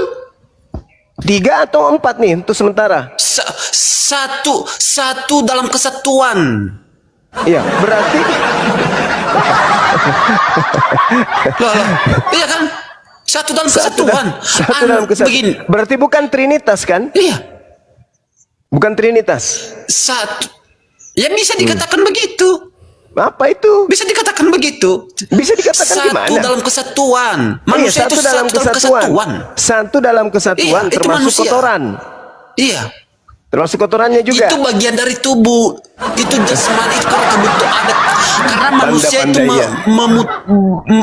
3 atau 4 nih untuk sementara? Satu dalam kesatuan. Iya, berarti Loh, iya kan? Satu dalam kesatuan. Satu dalam kesatuan. Begini. Berarti bukan trinitas kan? Iya. Bukan trinitas. Satu. Ya bisa dikatakan begitu. Apa itu? Bisa dikatakan begitu. Bisa dikatakan gimana? Satu dalam kesatuan. Manusia satu itu dalam kesatuan. Satu dalam kesatuan Iya, itu termasuk manusia. kotoran. Iya. Termasuk kotorannya juga. Itu bagian dari tubuh. Itu jasmani, itu kalau kebutuhan ada. Karena manusia itu Pandai-pandai, ya.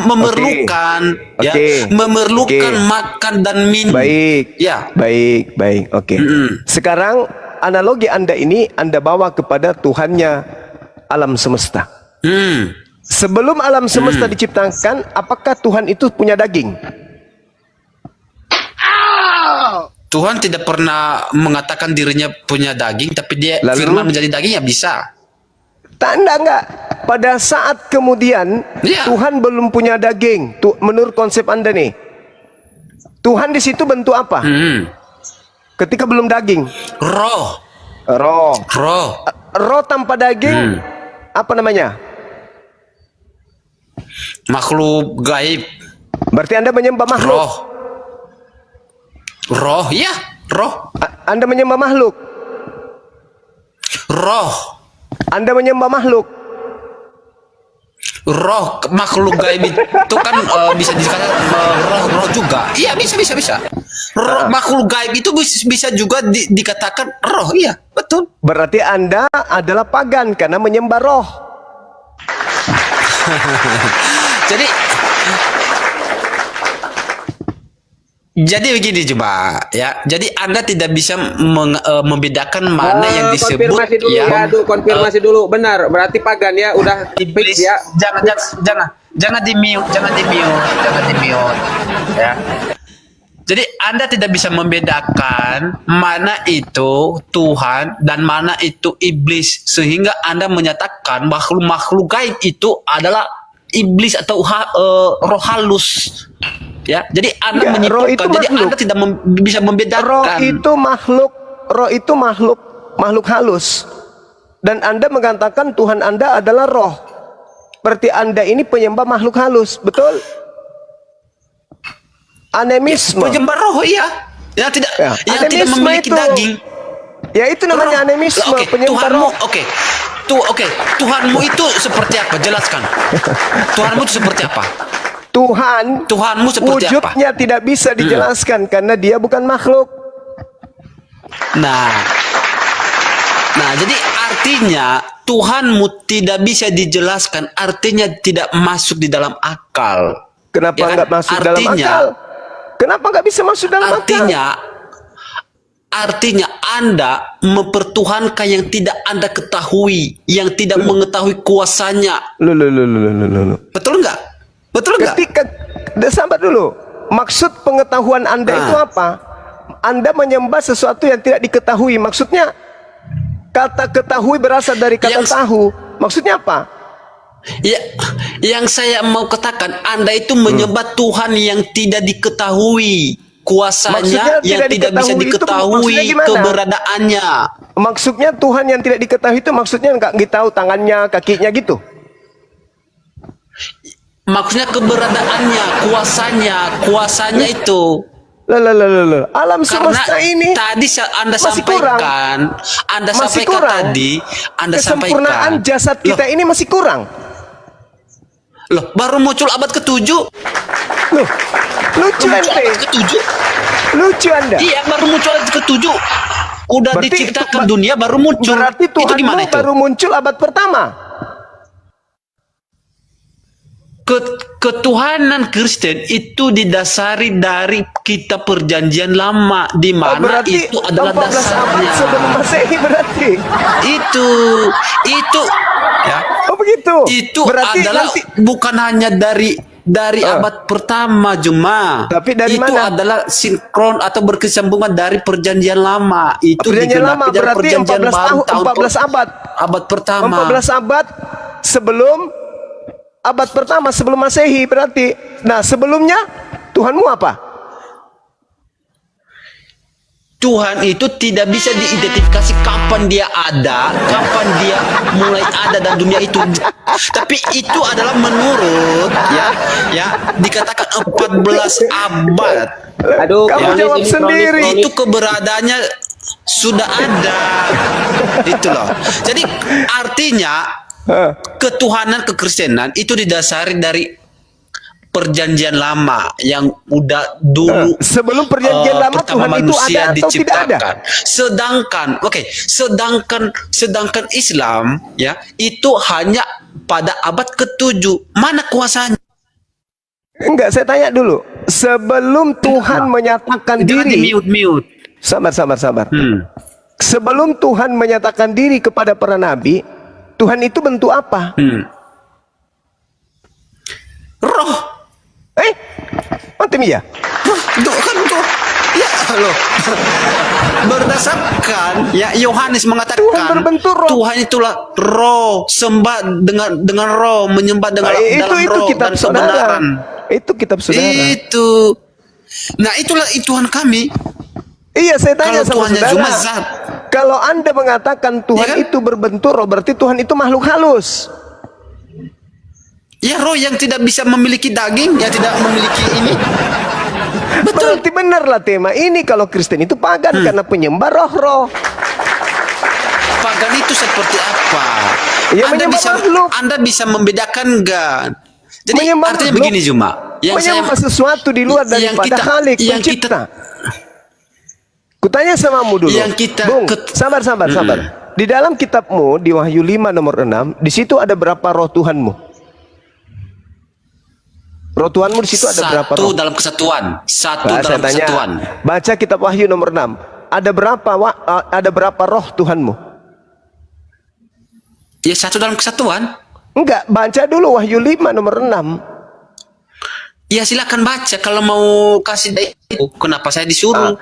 memerlukan, ya, memerlukan makan dan minum. Baik. Ya. Baik. Oke. Sekarang analogi Anda ini Anda bawa kepada Tuhannya alam semesta. Sebelum alam semesta diciptakan, apakah Tuhan itu punya daging? Tuhan tidak pernah mengatakan dirinya punya daging, tapi dia firman menjadi daging ya bisa. Tanda enggak? Pada saat kemudian Tuhan belum punya daging. Menurut konsep Anda nih, Tuhan di situ bentuk apa? Ketika belum daging. Roh. Roh tanpa daging, apa namanya? Makhluk gaib. Berarti Anda menyembah makhluk. Roh, ya, roh. Anda menyembah makhluk. Roh. Anda menyembah makhluk. Roh, makhluk gaib itu kan bisa dikatakan roh juga. Iya, bisa. Roh, makhluk gaib itu bisa juga dikatakan roh, iya, betul. Berarti Anda adalah pagan karena menyembah roh. Jadi begini coba ya. Jadi Anda tidak bisa membedakan mana yang disebut konfirmasi dulu, konfirmasi dulu. Benar, berarti pagan ya, udah iblis ya. Jangan di mute ya. Jadi Anda tidak bisa membedakan mana itu Tuhan dan mana itu iblis, sehingga Anda menyatakan makhluk gaib itu adalah iblis atau roh halus. Ya, jadi Anda menyimpulkan, jadi Anda tidak bisa membedakan. Roh itu makhluk halus. Dan Anda mengatakan Tuhan Anda adalah roh. Berarti Anda ini penyembah makhluk halus, betul? Animisme. Penyembah roh, iya. Yang tidak memiliki daging. Ya itu namanya animisme, penyembah roh. Tuhanmu itu seperti apa? Jelaskan. Tuhanmu itu seperti apa? Tuhanmu seperti wujudnya apa? tidak bisa dijelaskan karena dia bukan makhluk. Nah, jadi artinya Tuhanmu tidak bisa dijelaskan, artinya tidak masuk di dalam akal. Kenapa nggak masuk dalam akal? Kenapa nggak bisa masuk dalam akal? Artinya Anda mempertuhankan yang tidak Anda ketahui, yang tidak mengetahui kuasanya. Betul nggak? Sabar dulu. Maksud pengetahuan Anda itu apa? Anda menyembah sesuatu yang tidak diketahui. Maksudnya kata ketahui berasal dari kata tahu. Maksudnya apa? Ya, yang saya mau katakan, Anda itu menyembah Tuhan yang tidak diketahui kuasanya, yang tidak bisa diketahui keberadaannya. Maksudnya Tuhan yang tidak diketahui itu maksudnya nggak tahu tangannya, kakinya gitu. Maksudnya keberadaannya, kuasanya itu. Alam semesta ini tadi Anda sampaikan, kesempurnaan jasad kita ini masih kurang. Loh, baru muncul abad ke-7. Loh, lucu ente. Lucu Anda. Iya, baru muncul abad ke-7. Udah diciptakan dunia baru muncul. Berarti Tuhanmu baru muncul abad pertama. Ketuhanan Kristen itu didasari dari kitab Perjanjian Lama, di mana itu adalah dasarnya. Sebelum Masehi berarti. Itu ya. begitu. Itu Berarti adalah nanti bukan hanya dari abad pertama Juma. Tapi dari itu mana? adalah sinkron atau berkesinambungan dari perjanjian lama. Itu perjanjian lama digenapi dari berarti perjanjian 14 baru tahun, tahun 14 abad. abad pertama. 14 abad sebelum abad pertama sebelum Masehi berarti. Nah, sebelumnya Tuhanmu apa? Tuhan itu tidak bisa diidentifikasi kapan dia ada, kapan dia mulai ada dan dunia itu. Tapi itu adalah menurut ya dikatakan 14 abad. Aduh, Kamu kronis jawab ini, sendiri. kronis. Itu keberadaannya sudah ada. Itu loh. Jadi artinya ketuhanan kekristenan itu didasari dari perjanjian lama yang udah dulu Sebelum perjanjian lama pertama Tuhan itu manusia ada atau tidak ada? diciptakan. Sedangkan Islam ya itu hanya pada abad ke-7. Mana kuasanya? Enggak, saya tanya dulu. Sebelum Tuhan menyatakan Jangan diri, di-mute. sabar. Sebelum Tuhan menyatakan diri kepada para nabi, Tuhan itu bentuk apa? Roh. Mantap ya? Tuh. Ya loh. Berdasarkan ya Yohanes mengatakan Tuhan berbentuk roh. Tuhan itulah roh, sembah dengan roh, menyembah dengan dalam itu roh kitab dan saudara. kebenaran. Itu kitab saudara. Itu. Nah, itulah Tuhan kami. Iya, saya tanya Kalau sama Tuhannya saudara. cuma zat. Kalau Anda mengatakan Tuhan Ya kan? itu berbentuk roh, berarti Tuhan itu makhluk halus. Ya, roh yang tidak bisa memiliki daging, yang tidak memiliki ini. Betul. Berarti benarlah tema ini kalau Kristen itu pagan karena penyembah roh-roh. Pagan itu seperti apa? Ya, menyembah makhluk. Anda bisa membedakan enggak? Jadi Menyembah artinya makhluk. begini Juma. Menyembah sesuatu di luar daripada Khalik, pencipta. Kutanya samamu dulu. Yang kita Bung, sabar. Di dalam kitabmu di Wahyu 5 nomor 6, di situ ada berapa roh Tuhanmu? Roh Tuhanmu di situ ada berapa roh? Satu dalam kesatuan. Satu Nah, dalam saya tanya, kesatuan. baca kitab Wahyu nomor 6. Ada berapa roh Tuhanmu? Ya, satu dalam kesatuan. Enggak, baca dulu Wahyu 5 nomor 6. Ya, silakan baca kalau mau kasih itu. Kenapa saya disuruh?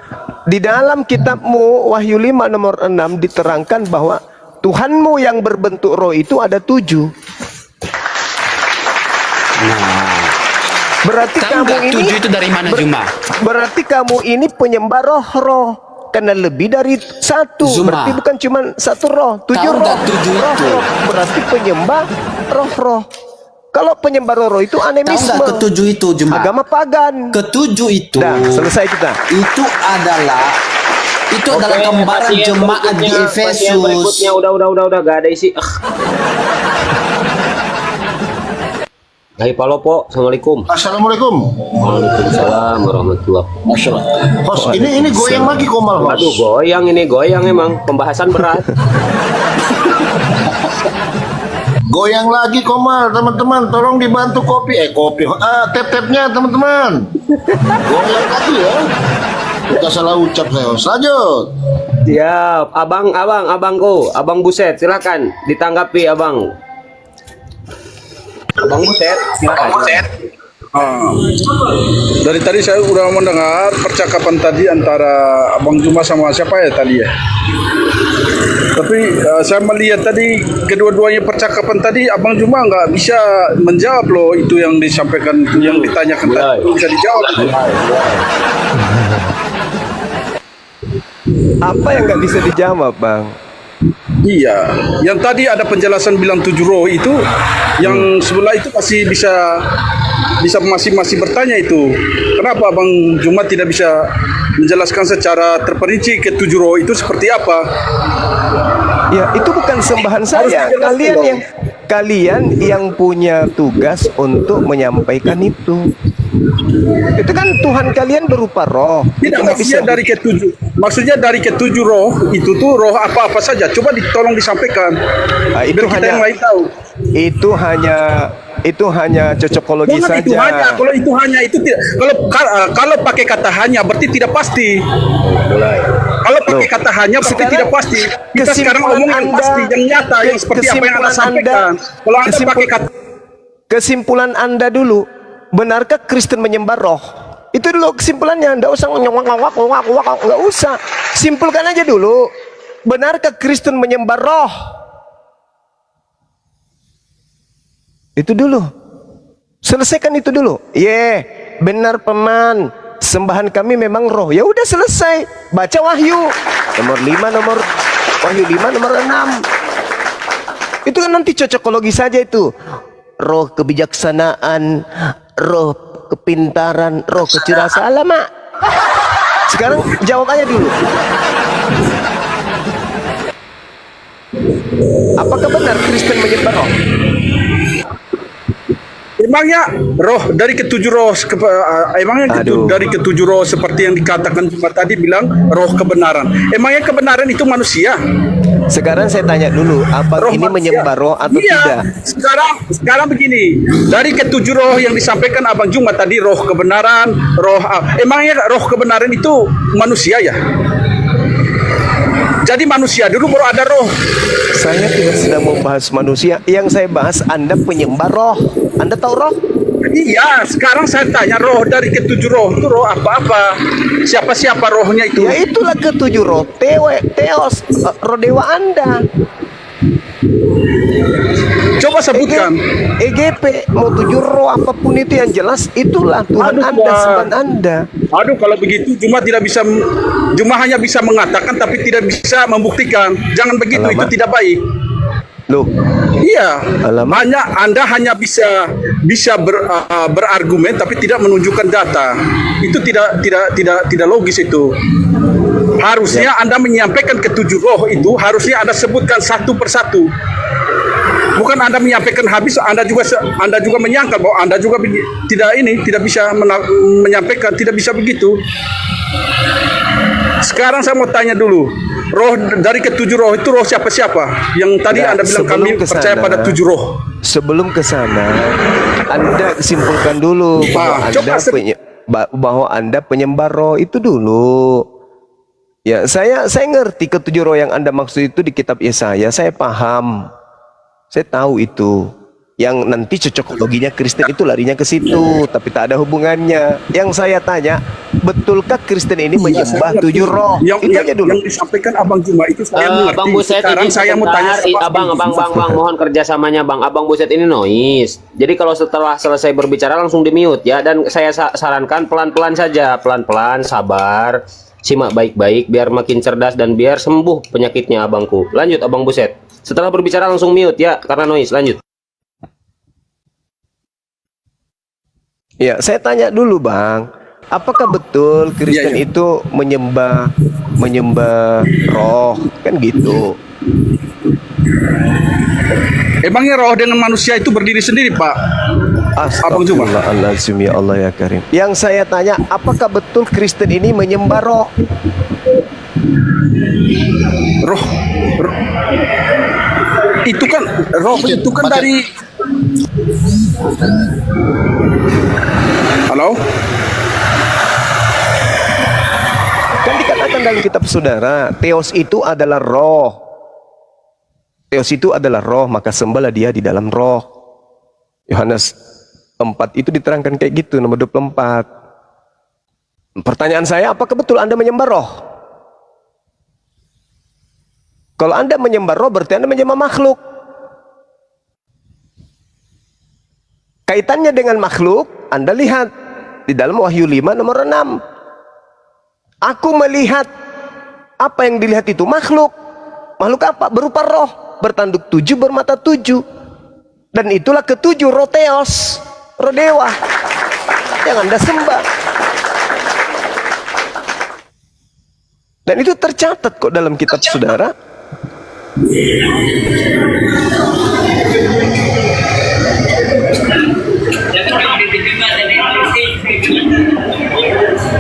Di dalam kitabmu Wahyu 5 nomor 6 diterangkan bahwa Tuhanmu yang berbentuk roh itu ada 7. Berarti Tahu kamu nggak ini 7 itu dari mana, Juma? Berarti kamu ini penyembah roh-roh. Karena lebih dari 1. Zuma. Berarti bukan cuma 1 roh, 7 Tahu roh. nggak 7 itu? Roh-roh. Berarti penyembah roh-roh. Kalau penyembah roh-roh itu Tahu animisme. nggak ketujuh itu, Juma? Agama pagan. Ketujuh itu. Nah, selesai kita. Itu adalah gambaran jemaat di Efesus. Berikutnya udah gak ada isi. Hai Palopo, assalamualaikum. Assalamualaikum. Waalaikumsalam warahmatullahi. Masya Allah. Host, ini goyang lagi Komal, host. Aduh, goyang emang pembahasan berat. Goyang lagi Komal, teman-teman. Tolong dibantu tap-tapnya teman-teman. Goyang lagi ya. Kita salah ucap saya, host. Lanjut. Siap, abang Buset, silakan ditanggapi abang. Abang Buset, silakan. Dari tadi saya udah mendengar percakapan tadi antara Abang Juma sama siapa ya tadi ya. Tapi saya melihat tadi kedua-duanya percakapan tadi Abang Juma nggak bisa menjawab loh itu yang disampaikan, yang ditanyakan tadi belum bisa dijawab. Apa yang nggak bisa dijawab, Bang? Iya, yang tadi ada penjelasan bilang 7 roh itu, yang sebelah itu masih masih bertanya itu. Kenapa Bang Juma tidak bisa menjelaskan secara terperinci ke 7 roh itu seperti apa? Ya, itu bukan sembahan saya. Kalian yang punya tugas untuk menyampaikan itu. Itu kan Tuhan kalian berupa roh. Tidak, Itu nggak maksudnya dari ketujuh. Maksudnya dari ketujuh roh itu tuh roh apa saja. Coba tolong disampaikan. Itu biar kita hanya yang lain tahu. Itu hanya cocokologi Bukan saja. itu hanya. Kalau itu hanya itu tidak. Kalau pakai kata hanya berarti tidak pasti. Kalau pakai kata hanya berarti tidak pasti. Kita sekarang ngomong yang pasti, yang nyata, yang seperti apa yang Anda sampaikan. Kalau Anda pakai kata kesimpulan Anda dulu, benarkah Kristen menyembah roh? Itu dulu kesimpulannya, nggak usah nggak usah. Simpulkan aja dulu, benarkah Kristen menyembah roh? Itu dulu. Selesaikan itu dulu. Benar paman. Sembahan kami memang roh. Ya udah selesai. Baca Wahyu nomor 5 Wahyu 5 nomor 6. Itu kan nanti cocokologi saja itu. Roh kebijaksanaan, roh kepintaran, roh kecerdasan. Alamak. Sekarang jawab aja dulu. Apakah benar Kristen menyembah roh? Emangnya roh dari ketujuh roh dari ketujuh roh seperti yang dikatakan cuma tadi bilang roh kebenaran. Emangnya kebenaran itu manusia? Sekarang saya tanya dulu, abang ini menyembah roh atau tidak? Sekarang begini, dari ketujuh roh yang disampaikan Abang Juma tadi, roh kebenaran, emangnya roh kebenaran itu manusia ya? Jadi manusia dulu baru ada roh. Saya tidak sedang membahas manusia. Yang saya bahas Anda penyembah roh. Anda tahu roh? Iya, sekarang saya tanya roh dari ketujuh roh itu roh apa-apa? Siapa-siapa rohnya itu? Ya itulah ketujuh roh. Theos, roh dewa Anda. Coba sebutkan. EGP, mau tujuh roh apapun itu yang jelas, itulah Tuhan Anda, sembahan Anda. Aduh, kalau begitu Juma hanya bisa mengatakan tapi tidak bisa membuktikan. Jangan begitu, itu tidak baik. Loh. Iya. Anda hanya bisa berargumen tapi tidak menunjukkan data. Itu tidak logis itu. Harusnya Anda menyampaikan ketujuh roh itu harusnya Anda sebutkan satu persatu. Bukan Anda menyampaikan habis, Anda juga menyangkal bahwa Anda juga tidak bisa menyampaikan, tidak bisa begitu. Sekarang saya mau tanya dulu, roh dari ketujuh roh itu roh siapa-siapa? Yang tadi Anda bilang kami percaya pada tujuh roh. Sebelum ke sana, Anda simpulkan dulu bahwa Anda penyembah roh itu dulu. Ya, saya ngerti ketujuh roh yang Anda maksud itu di kitab Yesaya, saya paham. Saya tahu itu. Yang nanti cocokologinya Kristen itu larinya ke situ, tapi tak ada hubungannya. Yang saya tanya, betulkah Kristen ini menyembah tujuh roh? Itu aja dulu. Yang disampaikan Abang Juma itu saya mengerti. Bang Buset, sekarang saya mau tanya Bang, mohon kerjasamanya Bang. Abang Buset ini noise. Jadi kalau setelah selesai berbicara langsung di mute ya. Dan saya sarankan pelan-pelan saja, pelan-pelan, sabar, simak baik-baik biar makin cerdas dan biar sembuh penyakitnya abangku. Lanjut Abang Buset. Setelah berbicara langsung mute ya, karena noise. Lanjut. Ya, saya tanya dulu Bang, apakah betul Kristen itu menyembah roh? Kan gitu. Emangnya roh dengan manusia itu berdiri sendiri, Pak? Abang Juma. Astagfirullahaladzim, ya Allah ya Karim. Yang saya tanya, apakah betul Kristen ini menyembah roh? Roh itu kan dari halo? Kan dikatakan dalam kitab saudara, Theos itu adalah roh. Theos itu adalah roh, maka sembahlah dia di dalam roh. Yohanes 4 itu diterangkan kayak gitu, nomor 24. Pertanyaan saya, apakah betul Anda menyembah roh? Kalau Anda menyembah roh, berarti Anda menyembah makhluk. Kaitannya dengan makhluk, Anda lihat di dalam Wahyu 5 nomor 6. Aku melihat, apa yang dilihat itu makhluk. Makhluk apa? Berupa roh, bertanduk 7, bermata 7. Dan itulah ketujuh, roh Theos, roh dewa yang Anda sembah. Dan itu tercatat kok dalam kitab saudara.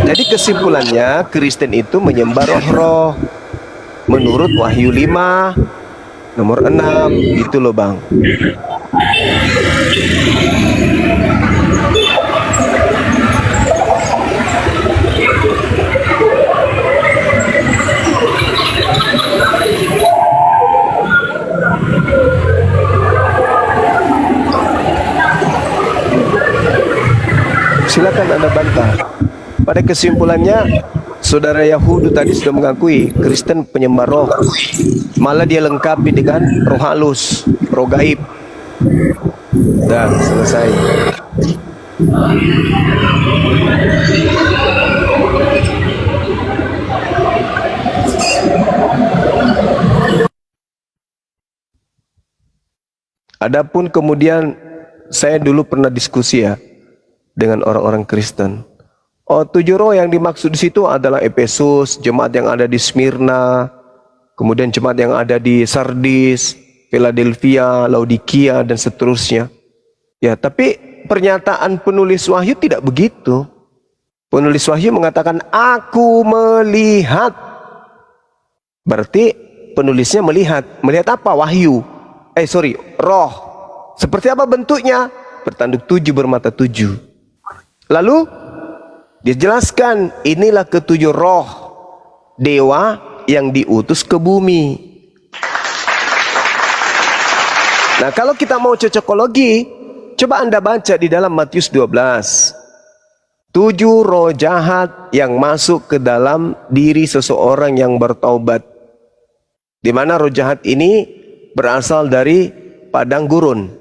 Jadi kesimpulannya Kristen itu menyembah roh-roh menurut Wahyu 5 nomor 6 gitu loh Bang. pada kesimpulannya, saudara Yahudi tadi sudah mengakui Kristen penyembah roh. Malah dia lengkapi dengan roh halus, roh gaib. Dah, selesai. Adapun kemudian saya dulu pernah diskusi ya dengan orang-orang Kristen. Oh, 7 roh yang dimaksud di situ adalah Efesus, jemaat yang ada di Smyrna, kemudian jemaat yang ada di Sardis, Philadelphia, Laodikia dan seterusnya. Ya, tapi pernyataan penulis Wahyu tidak begitu. Penulis Wahyu mengatakan aku melihat. Berarti penulisnya melihat. Melihat apa? Wahyu. Roh. Seperti apa bentuknya? Bertanduk 7 bermata 7. Lalu dijelaskan inilah ke-7 roh dewa yang diutus ke bumi. Nah, kalau kita mau cocokologi, coba Anda baca di dalam Matius 12. 7 roh jahat yang masuk ke dalam diri seseorang yang bertaubat. Di mana roh jahat ini berasal dari padang gurun,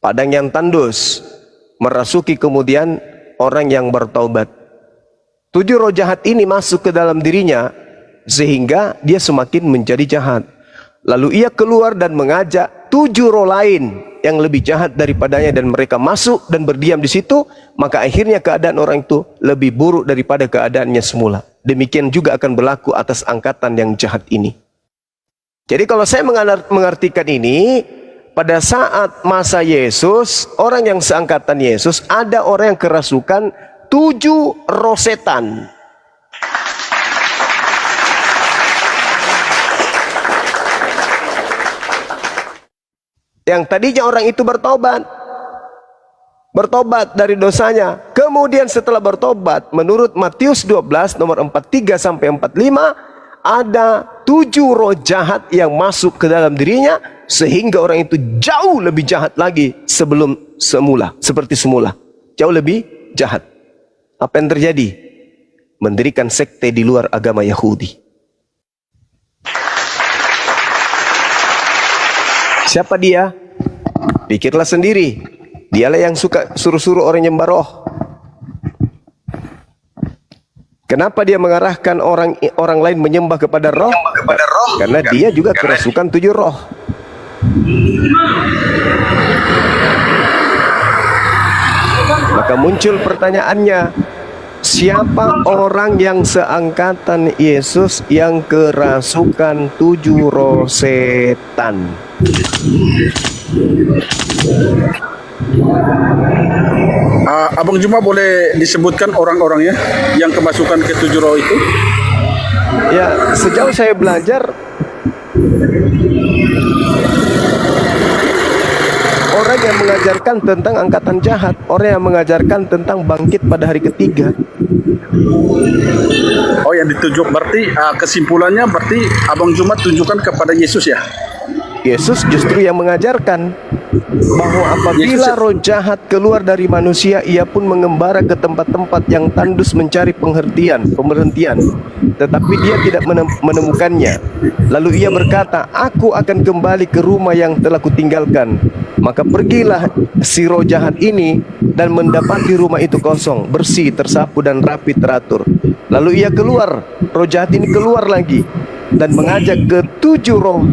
padang yang tandus, merasuki kemudian orang yang bertaubat. 7 roh jahat ini masuk ke dalam dirinya sehingga dia semakin menjadi jahat. Lalu ia keluar dan mengajak 7 roh lain yang lebih jahat daripadanya dan mereka masuk dan berdiam di situ, maka akhirnya keadaan orang itu lebih buruk daripada keadaannya semula. Demikian juga akan berlaku atas angkatan yang jahat ini. Jadi kalau saya mengartikan ini, pada saat masa Yesus, orang yang seangkatan Yesus, ada orang yang kerasukan 7 roh setan. Yang tadinya orang itu bertobat dari dosanya. Kemudian setelah bertobat, menurut Matius 12 nomor 43 sampai 45, ada 7 roh jahat yang masuk ke dalam dirinya sehingga orang itu jauh lebih jahat lagi seperti semula. Jauh lebih jahat. Apa yang terjadi? Mendirikan sekte di luar agama Yahudi. Siapa dia? Pikirlah sendiri. Dialah yang suka suruh-suruh orang nyembah roh. Kenapa dia mengarahkan orang lain menyembah kepada roh? Karena dia juga kerasukan 7 roh. Maka muncul pertanyaannya, siapa orang yang seangkatan Yesus yang kerasukan 7 roh setan? Abang Juma boleh disebutkan orang-orangnya yang kemasukan ke 7 roh itu? Ya, sejauh saya belajar, orang yang mengajarkan tentang angkatan jahat, orang yang mengajarkan tentang bangkit pada hari ketiga. Oh, yang ditujuk berarti kesimpulannya berarti Abang Juma tunjukkan kepada Yesus ya? Yesus justru yang mengajarkan bahwa apabila roh jahat keluar dari manusia, ia pun mengembara ke tempat-tempat yang tandus mencari pemberhentian, tetapi dia tidak menemukannya. Lalu ia berkata, aku akan kembali ke rumah yang telah kutinggalkan. Maka pergilah si roh jahat ini dan mendapati rumah itu kosong, bersih, tersapu dan rapi teratur. Lalu ia keluar, roh jahat ini keluar lagi dan mengajak ke 7 roh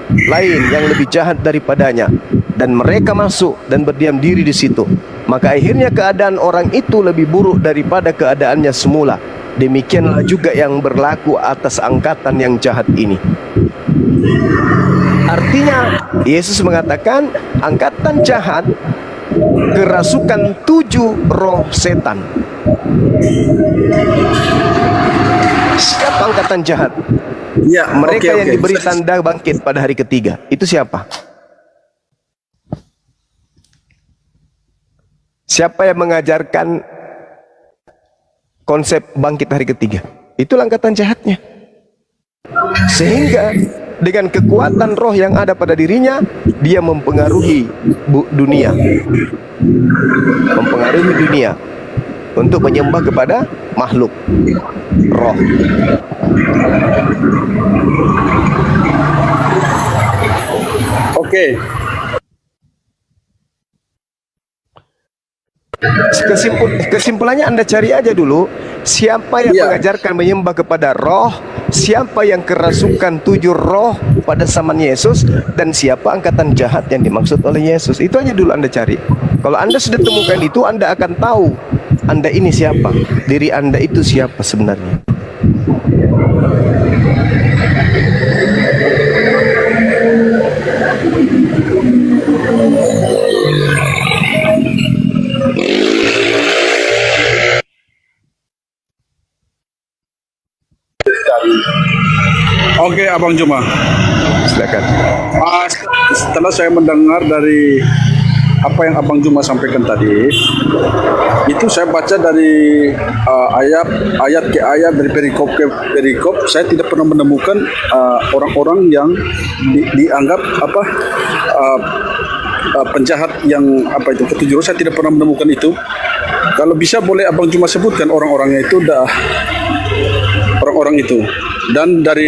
lain yang lebih jahat daripadanya, dan mereka masuk dan berdiam diri di situ. Maka akhirnya keadaan orang itu lebih buruk daripada keadaannya semula. Demikianlah juga yang berlaku atas angkatan yang jahat ini. Artinya Yesus mengatakan angkatan jahat kerasukan 7 roh setan. Siapa angkatan jahat? Ya, mereka yang diberi tanda bangkit pada hari ketiga. Itu siapa? Siapa yang mengajarkan konsep bangkit hari ketiga? Itulah angkatan jahatnya. Sehingga dengan kekuatan roh yang ada pada dirinya, dia mempengaruhi dunia. Mempengaruhi dunia. untuk menyembah kepada makhluk roh. Oke. Kesimpulannya Anda cari aja dulu siapa yang mengajarkan menyembah kepada roh, siapa yang kerasukan 7 roh pada zaman Yesus, dan siapa angkatan jahat yang dimaksud oleh Yesus. Itu aja dulu Anda cari. Kalau Anda sudah temukan itu, Anda akan tahu Anda ini siapa, diri Anda itu siapa sebenarnya. Oke, Abang Juma. Silakan. Setelah saya mendengar dari apa yang Abang Juma sampaikan tadi, itu saya baca dari ayat ke ayat, dari perikop ke perikop, saya tidak pernah menemukan orang-orang yang dianggap penjahat yang ketujuh roh. Saya tidak pernah menemukan itu. Kalau bisa boleh Abang Juma sebutkan orang-orangnya itu, orang-orang itu, dan dari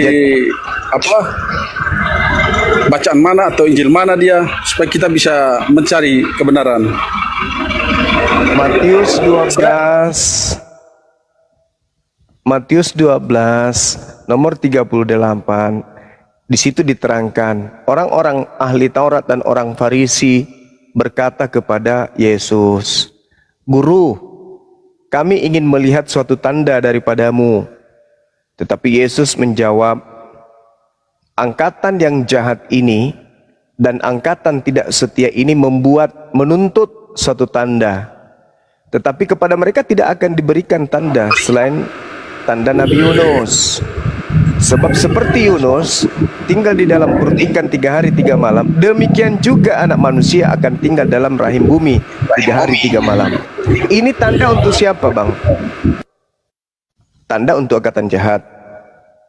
bacaan mana atau Injil mana dia, supaya kita bisa mencari kebenaran. Matius 12 nomor 38. Di situ diterangkan orang-orang ahli Taurat dan orang Farisi berkata kepada Yesus, "Guru, kami ingin melihat suatu tanda daripadamu." Tetapi Yesus menjawab, angkatan yang jahat ini dan angkatan tidak setia ini menuntut suatu tanda. Tetapi kepada mereka tidak akan diberikan tanda selain tanda Nabi Yunus. Sebab seperti Yunus tinggal di dalam perut ikan 3 hari 3 malam, demikian juga anak manusia akan tinggal dalam rahim bumi 3 hari 3 malam. Ini tanda untuk siapa, Bang? Tanda untuk angkatan jahat,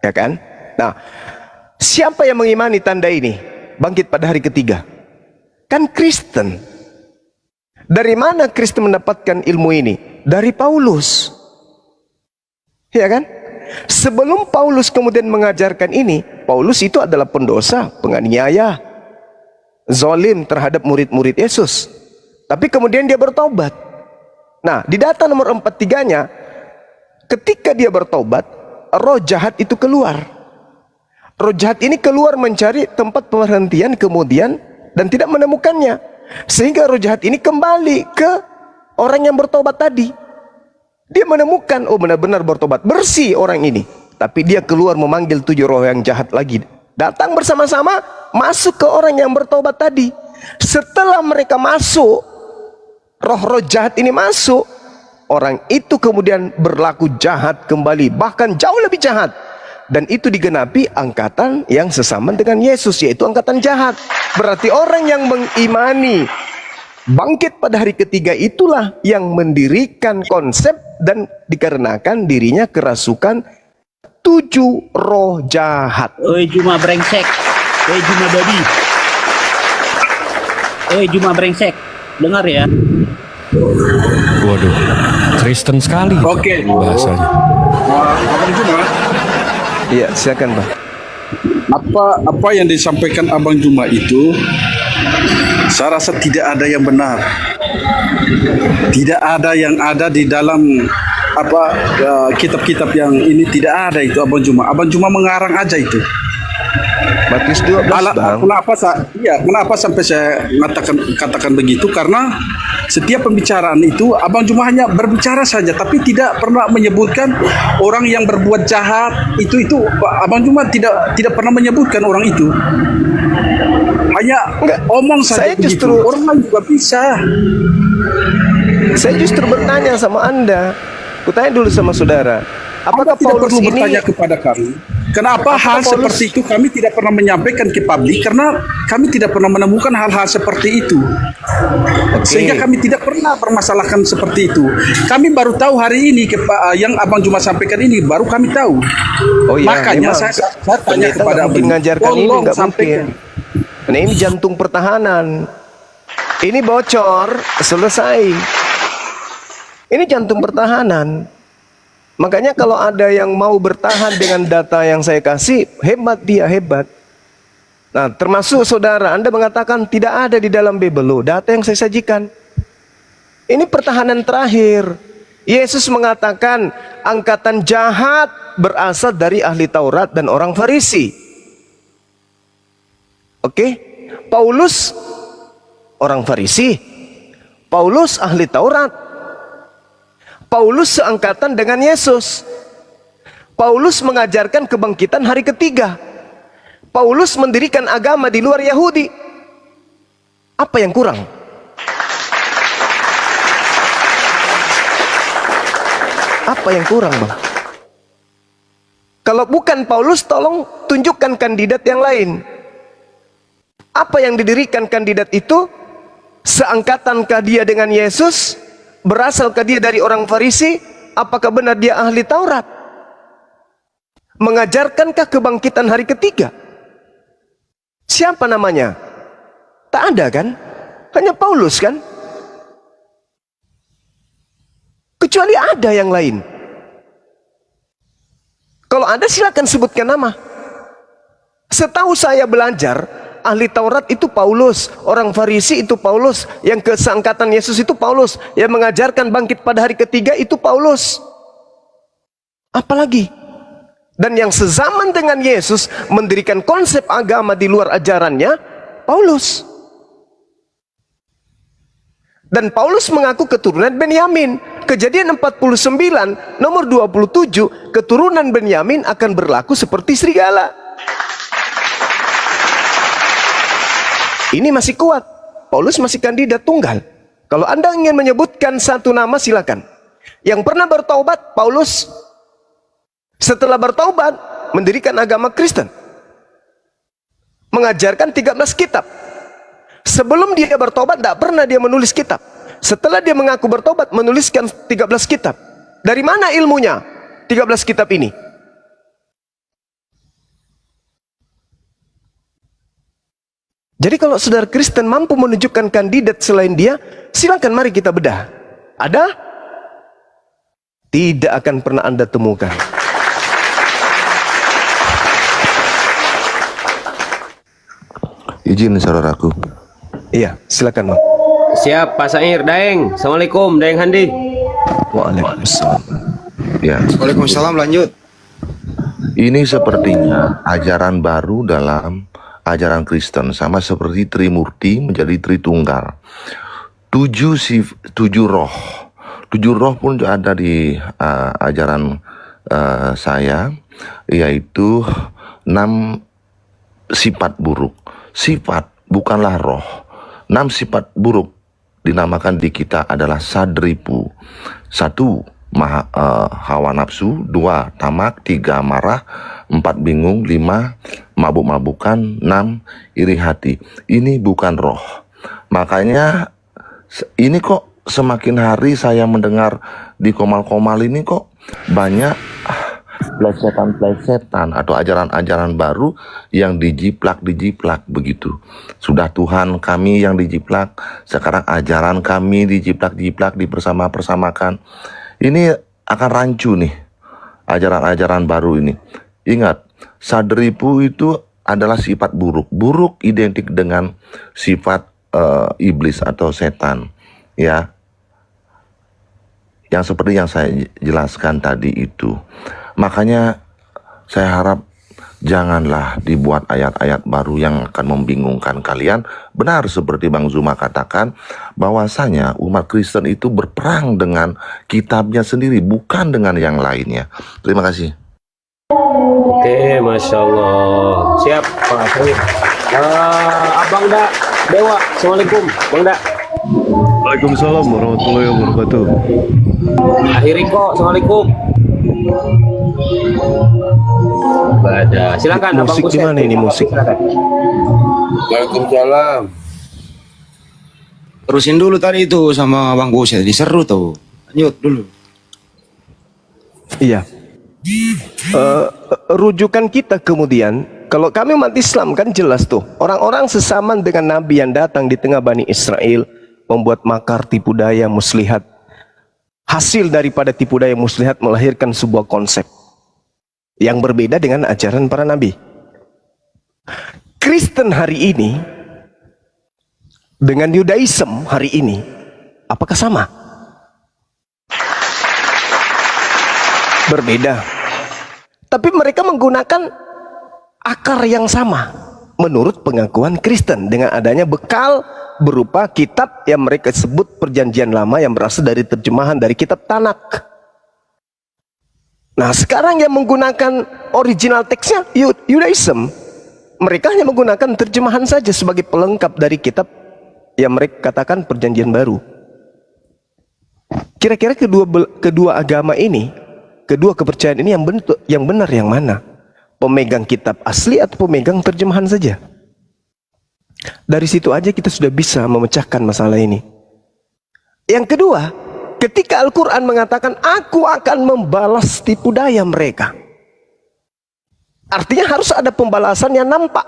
ya kan? Nah, siapa yang mengimani tanda ini? Bangkit pada hari ketiga. Kan Kristen. Dari mana Kristen mendapatkan ilmu ini? Dari Paulus. Ya kan? Sebelum Paulus kemudian mengajarkan ini, Paulus itu adalah pendosa, penganiaya, zalim terhadap murid-murid Yesus. Tapi kemudian dia bertobat. Nah, di data nomor 43-nya, ketika dia bertobat, roh jahat itu keluar. Roh jahat ini keluar mencari tempat perhentian kemudian dan tidak menemukannya. Sehingga roh jahat ini kembali ke orang yang bertobat tadi. Dia menemukan, oh benar-benar bertobat, bersih orang ini. Tapi dia keluar memanggil 7 roh yang jahat lagi. Datang bersama-sama, masuk ke orang yang bertobat tadi. Setelah mereka masuk, roh-roh jahat ini masuk, orang itu kemudian berlaku jahat kembali, bahkan jauh lebih jahat. Dan itu digenapi angkatan yang sesama dengan Yesus, yaitu angkatan jahat. Berarti orang yang mengimani bangkit pada hari ketiga itulah yang mendirikan konsep dan dikarenakan dirinya kerasukan 7 roh jahat. Oi Juma brengsek, oi Juma babi, oi Juma brengsek, dengar ya. Waduh, Kristen sekali bahasanya. Abang Juma, iya silakan Bang. Apa yang disampaikan Abang Juma itu, saya rasa tidak ada yang benar. Tidak ada yang ada di dalam kitab-kitab yang ini, tidak ada itu Abang Juma. Abang Juma mengarang aja itu. Matius 12 Bang. Kenapa sampai saya katakan begitu? Karena setiap pembicaraan itu Abang Juma hanya berbicara saja, tapi tidak pernah menyebutkan orang yang berbuat jahat. Itu Abang Juma tidak pernah menyebutkan orang itu. Hanya omong saja begitu. Orang lain juga bisa. Saya justru bertanya sama Anda. Kutanya dulu sama saudara, apakah Anda tidak Paulus perlu ini bertanya kepada kami? Kenapa hal seperti itu kami tidak pernah menyampaikan ke publik? Karena kami tidak pernah menemukan hal-hal seperti itu. Sehingga kami tidak pernah permasalahkan seperti itu. Kami baru tahu hari ini yang Abang Juma sampaikan ini, baru kami tahu. Oh iya, makanya saya tanya kepada Abang, mengajarkan ini nggak mungkin. Nah, ini jantung pertahanan. Ini bocor, selesai. Ini jantung pertahanan. Makanya kalau ada yang mau bertahan dengan data yang saya kasih, hebat dia, hebat. Nah, termasuk saudara, Anda mengatakan tidak ada di dalam Bible. Loh, data yang saya sajikan. Ini pertahanan terakhir. Yesus mengatakan angkatan jahat berasal dari ahli Taurat dan orang Farisi. Oke? Paulus orang Farisi. Paulus ahli Taurat. Paulus seangkatan dengan Yesus. Paulus mengajarkan kebangkitan hari ketiga. Paulus mendirikan agama di luar Yahudi. Apa yang kurang? Apa yang kurang, Bang? Kalau bukan Paulus, tolong tunjukkan kandidat yang lain. Apa yang didirikan kandidat itu? Seangkatankah dia dengan Yesus? Berasalkah dia dari orang Farisi? Apakah benar dia ahli Taurat? Mengajarkankah kebangkitan hari ketiga? Siapa namanya? Tak ada kan? Hanya Paulus kan? Kecuali ada yang lain. Kalau ada silakan sebutkan nama. Setahu saya belajar, ahli Taurat itu Paulus, orang Farisi itu Paulus, yang keseangkatan Yesus itu Paulus, yang mengajarkan bangkit pada hari ketiga itu Paulus. Apalagi? Dan yang sezaman dengan Yesus mendirikan konsep agama di luar ajarannya, Paulus. Dan Paulus mengaku keturunan Benyamin. Kejadian 49 nomor 27, keturunan Benyamin akan berlaku seperti serigala. Ini masih kuat. Paulus masih kandidat tunggal. Kalau Anda ingin menyebutkan satu nama silakan. Yang pernah bertaubat Paulus. Setelah bertaubat mendirikan agama Kristen. Mengajarkan 13 kitab. Sebelum dia bertobat tidak pernah dia menulis kitab. Setelah dia mengaku bertobat menuliskan 13 kitab. Dari mana ilmunya 13 kitab ini? Jadi kalau saudara Kristen mampu menunjukkan kandidat selain dia, silakan mari kita bedah. Ada? Tidak akan pernah Anda temukan. Izin saudaraku. Iya, silakan, Bang. Siap, Pak Sair, Daeng. Assalamualaikum, Daeng Handi. Waalaikumsalam. Ya. Waalaikumsalam, lanjut. Ini sepertinya ajaran baru dalam ajaran Kristen, sama seperti Trimurti menjadi Tritunggal. 7 roh. 7 roh pun ada di ajaran saya, yaitu 6 sifat buruk. Sifat bukanlah roh. 6 sifat buruk dinamakan di kita adalah sadripu. 1. Hawa nafsu. 2. Tamak. 3. Marah. 4. Bingung. 5. Mabuk-mabukan. 6. Iri hati. Ini bukan roh. Makanya ini kok semakin hari saya mendengar di komal-komal ini kok banyak plesetan-plesetan atau ajaran-ajaran baru yang dijiplak begitu. Sudah Tuhan kami yang dijiplak, sekarang ajaran kami dijiplak dipersama-persamakan. Ini akan rancu nih ajaran-ajaran baru ini. Ingat, sadripu itu adalah sifat buruk. Buruk identik dengan sifat iblis atau setan, ya. Yang seperti yang saya jelaskan tadi itu. Makanya saya harap janganlah dibuat ayat-ayat baru yang akan membingungkan kalian. Benar seperti Bang Zuma katakan, bahwasanya umat Kristen itu berperang dengan kitabnya sendiri, bukan dengan yang lainnya. Terima kasih. Oke, Masya Allah. Siap, Pak Sair. Abang Da, Dewa. Assalamualaikum, Bang Da. Waalaikumsalam warahmatullahi wabarakatuh. Akhiri kok, Assalamualaikum. Ada. Silakan Abang Musik Buset. gimana ini musik? Waalaikumsalam. Terusin dulu tadi itu sama Bang Buset, diseru tuh. Lanjut dulu. Iya. Rujukan kita kemudian, kalau kami umat Islam kan jelas tuh, orang-orang sesaman dengan Nabi yang datang di tengah Bani Israel, membuat makar, tipu daya, muslihat. hasil daripada tipu daya muslihat melahirkan sebuah konsep yang berbeda dengan ajaran para nabi. Kristen hari ini dengan Yudaism hari ini, apakah sama? Berbeda. Tapi mereka menggunakan akar yang sama menurut pengakuan Kristen dengan adanya bekal berupa kitab yang mereka sebut Perjanjian Lama yang berasal dari terjemahan dari kitab Tanak. Nah, sekarang yang menggunakan original teksnya Yudaism, mereka hanya menggunakan terjemahan saja sebagai pelengkap dari kitab yang mereka katakan Perjanjian Baru. Kira-kira kedua agama ini, kedua kepercayaan ini yang benar yang mana? Pemegang kitab asli atau pemegang terjemahan saja? Dari situ aja kita sudah bisa memecahkan masalah ini. Yang kedua, ketika Al-Quran mengatakan aku akan membalas tipu daya mereka, artinya harus ada pembalasan yang nampak.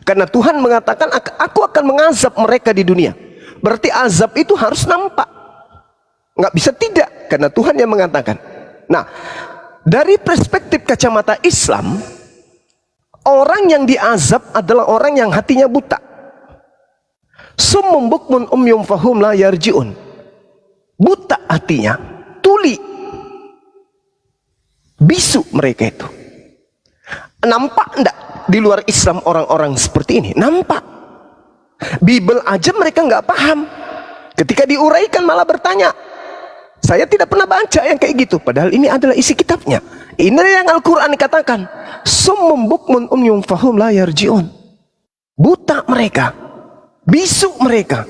Karena Tuhan mengatakan aku akan mengazab mereka di dunia. Berarti azab itu harus nampak. Nggak bisa tidak, karena Tuhan yang mengatakan. Nah, dari perspektif kacamata Islam, orang yang diazab adalah orang yang hatinya buta. Summum bukmun umyum fahum la yarji'un. Buta hatinya, tuli, bisu mereka itu. Nampak enggak di luar Islam orang-orang seperti ini? Nampak. Bible aja mereka nggak paham. Ketika diuraikan malah bertanya, saya tidak pernah baca yang kayak gitu. Padahal ini adalah isi kitabnya. Ini yang Al-Quran dikatakan, summum bukmun umyum fahum la yarji'un. Buta mereka, bisu mereka,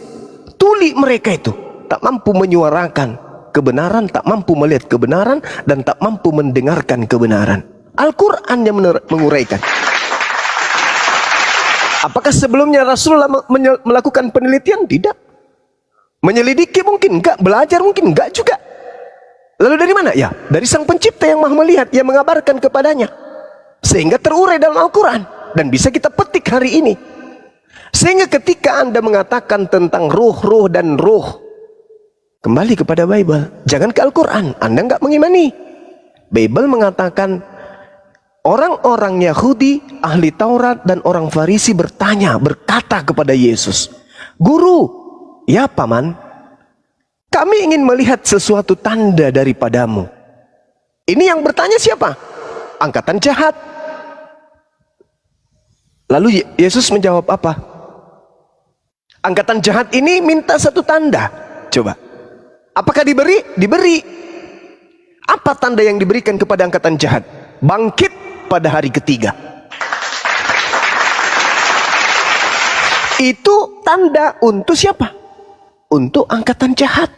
tuli mereka itu, tak mampu menyuarakan kebenaran, tak mampu melihat kebenaran, dan tak mampu mendengarkan kebenaran. Al-Quran yang menguraikan. Apakah sebelumnya Rasulullah melakukan penelitian? Tidak. Menyelidiki mungkin enggak, belajar mungkin enggak juga. Lalu dari mana? Ya, dari Sang Pencipta yang Maha Melihat, yang mengabarkan kepadanya. Sehingga terurai dalam Al-Quran dan bisa kita petik hari ini. Sehingga ketika Anda mengatakan tentang ruh dan ruh, kembali kepada Bible, jangan ke Al-Quran. Anda enggak mengimani. Bible mengatakan orang-orang Yahudi, ahli Taurat dan orang Farisi berkata kepada Yesus, "Guru, ya Paman, kami ingin melihat sesuatu tanda daripadamu." Ini yang bertanya siapa? Angkatan jahat. Lalu Yesus menjawab apa? Angkatan jahat ini minta satu tanda. Coba. Apakah diberi? Diberi. Apa tanda yang diberikan kepada angkatan jahat? Bangkit pada hari ketiga. Itu tanda untuk siapa? Untuk angkatan jahat.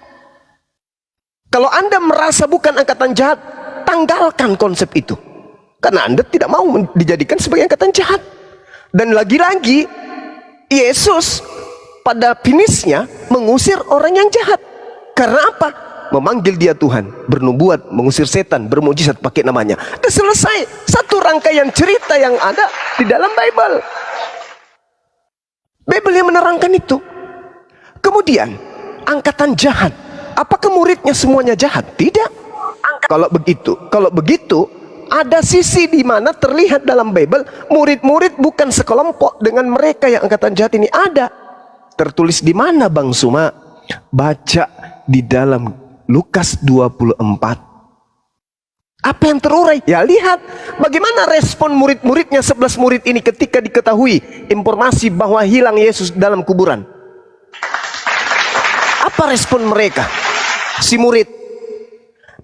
Kalau Anda merasa bukan angkatan jahat, tanggalkan konsep itu. Karena Anda tidak mau dijadikan sebagai angkatan jahat. Dan lagi-lagi, Yesus pada finishnya mengusir orang yang jahat. Karena apa? Memanggil dia Tuhan, bernubuat, mengusir setan, bermujizat pakai namanya. Dan selesai. Satu rangkaian cerita yang ada di dalam Bible. Bible yang menerangkan itu. Kemudian, angkatan jahat. Apakah muridnya semuanya jahat? Tidak. Kalau begitu, ada sisi di mana terlihat dalam Bible, murid-murid bukan sekelompok dengan mereka yang angkatan jahat ini. Ada. Tertulis di mana, Bang Suma? Baca di dalam Lukas 24. Apa yang terurai? Ya lihat bagaimana respon murid-muridnya 11 murid ini ketika diketahui informasi bahwa hilang Yesus dalam kuburan. Apa respon mereka? Si murid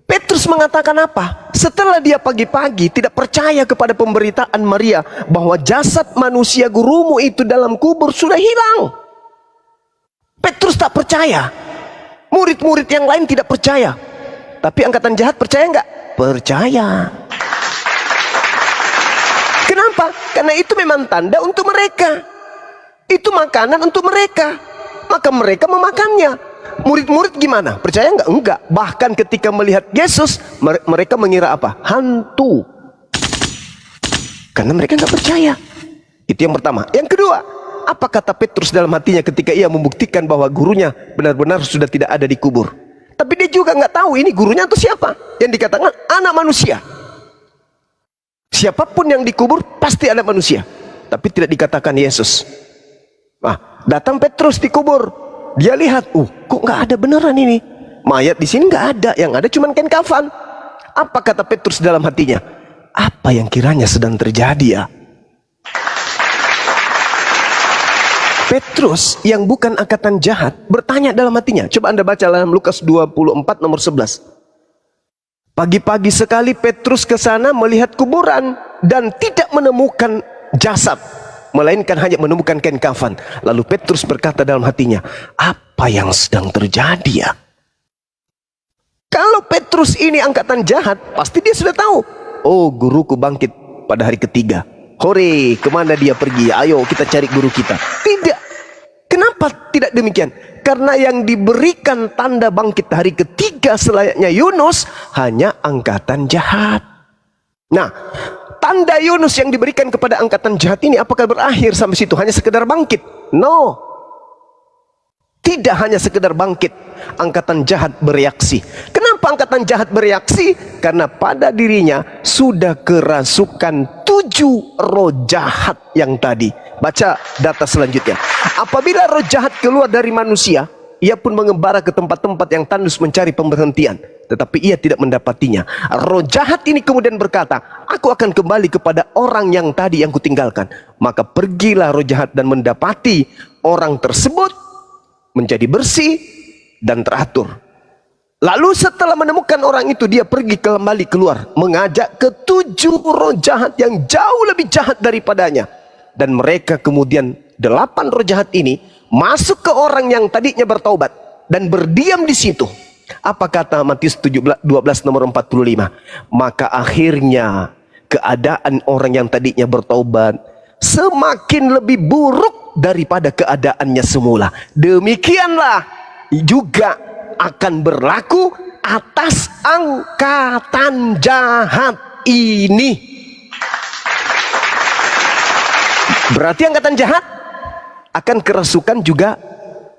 Petrus mengatakan apa? Setelah dia pagi-pagi tidak percaya kepada pemberitaan Maria bahwa jasad manusia gurumu itu dalam kubur sudah hilang. Petrus tak percaya. Murid-murid yang lain tidak percaya. Tapi angkatan jahat percaya enggak? Percaya. Kenapa? Karena itu memang tanda untuk mereka. Itu makanan untuk mereka. Maka mereka memakannya. Murid-murid gimana? Percaya enggak? Enggak. Bahkan ketika melihat Yesus, mereka mengira apa? Hantu. Karena mereka enggak percaya. Itu yang pertama. Yang kedua, apa kata Petrus dalam hatinya ketika ia membuktikan bahwa gurunya benar-benar sudah tidak ada di kubur? Tapi dia juga nggak tahu ini gurunya atau siapa. Yang dikatakan anak manusia. Siapapun yang dikubur pasti anak manusia. Tapi tidak dikatakan Yesus. Nah, datang Petrus dikubur. Dia lihat, kok nggak ada beneran ini. Mayat di sini nggak ada. Yang ada cuma kain kafan. Apa kata Petrus dalam hatinya? Apa yang kiranya sedang terjadi ya? Petrus yang bukan angkatan jahat bertanya dalam hatinya. Coba Anda baca dalam Lukas 24 nomor 11. Pagi-pagi sekali Petrus ke sana melihat kuburan dan tidak menemukan jasad, melainkan hanya menemukan kain kafan. Lalu Petrus berkata dalam hatinya, apa yang sedang terjadi ya? Kalau Petrus ini angkatan jahat, pasti dia sudah tahu. Oh, guruku bangkit pada hari ketiga. Hore, kemana dia pergi? Ayo kita cari guru kita. Tidak. Kenapa tidak demikian? Karena yang diberikan tanda bangkit hari ketiga selayaknya Yunus hanya angkatan jahat. Nah, tanda Yunus yang diberikan kepada angkatan jahat ini apakah berakhir sampai situ? Hanya sekedar bangkit? No. Tidak hanya sekedar bangkit. Angkatan jahat bereaksi. Kenapa angkatan jahat bereaksi? Karena pada dirinya sudah kerasukan 7 roh jahat yang tadi. Baca data selanjutnya. Apabila roh jahat keluar dari manusia, ia pun mengembara ke tempat-tempat yang tandus mencari pemberhentian. Tetapi ia tidak mendapatinya. Roh jahat ini kemudian berkata, aku akan kembali kepada orang yang tadi yang kutinggalkan. Maka pergilah roh jahat dan mendapati orang tersebut menjadi bersih dan teratur. Lalu setelah menemukan orang itu, dia pergi kembali keluar, mengajak ke-7 roh jahat yang jauh lebih jahat daripadanya. Dan mereka kemudian 8 roh jahat ini masuk ke orang yang tadinya bertaubat dan berdiam di situ. Apa kata Matius 12 nomor 45? Maka akhirnya keadaan orang yang tadinya bertaubat semakin lebih buruk daripada keadaannya semula. Demikianlah juga akan berlaku atas angkatan jahat ini. Berarti angkatan jahat akan kerasukan juga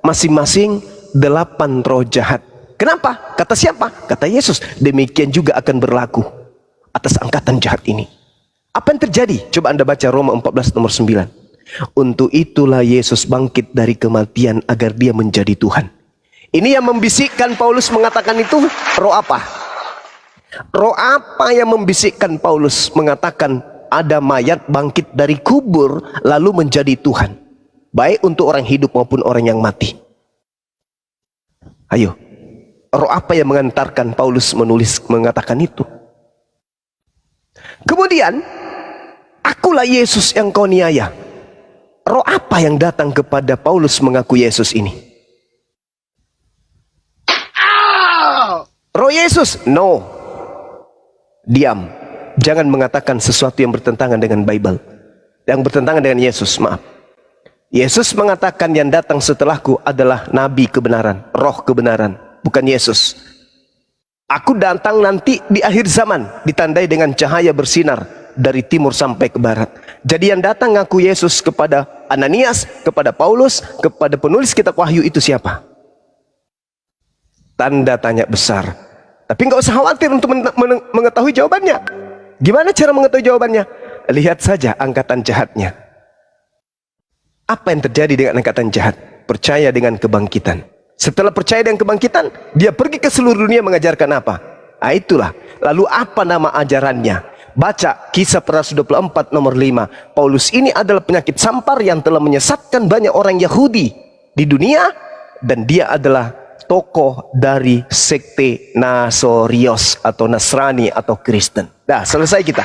masing-masing 8 roh jahat. Kenapa? Kata siapa? Kata Yesus. Demikian juga akan berlaku atas angkatan jahat ini. Apa yang terjadi? Coba Anda baca Roma 14 nomor 9. Untuk itulah Yesus bangkit dari kematian agar dia menjadi Tuhan. Ini yang membisikkan Paulus mengatakan itu roh apa? Roh apa yang membisikkan Paulus mengatakan ada mayat bangkit dari kubur lalu menjadi Tuhan? Baik untuk orang hidup maupun orang yang mati. Ayo, roh apa yang mengantarkan Paulus menulis mengatakan itu? Kemudian, akulah Yesus yang kau niaya. Roh apa yang datang kepada Paulus mengaku Yesus ini? Roh Yesus? No. Diam. Jangan mengatakan sesuatu yang bertentangan dengan Bible. Yang bertentangan dengan Yesus, maaf. Yesus mengatakan yang datang setelahku adalah nabi kebenaran, roh kebenaran, bukan Yesus. Aku datang nanti di akhir zaman, ditandai dengan cahaya bersinar dari timur sampai ke barat. Jadi yang datang ngaku Yesus kepada Ananias, kepada Paulus, kepada penulis kitab Wahyu itu siapa? Tanda tanya besar. Tapi nggak usah khawatir untuk mengetahui jawabannya. Gimana cara mengetahui jawabannya? Lihat saja angkatan jahatnya. Apa yang terjadi dengan angkatan jahat? Percaya dengan kebangkitan. Setelah percaya dengan kebangkitan, dia pergi ke seluruh dunia mengajarkan apa? Nah, itulah. Lalu apa nama ajarannya? Baca Kisah para Rasul 24 nomor 5. Paulus ini adalah penyakit sampar yang telah menyesatkan banyak orang Yahudi di dunia, dan dia adalah tokoh dari sekte Nasorios atau Nasrani atau Kristen. Dah, selesai kita.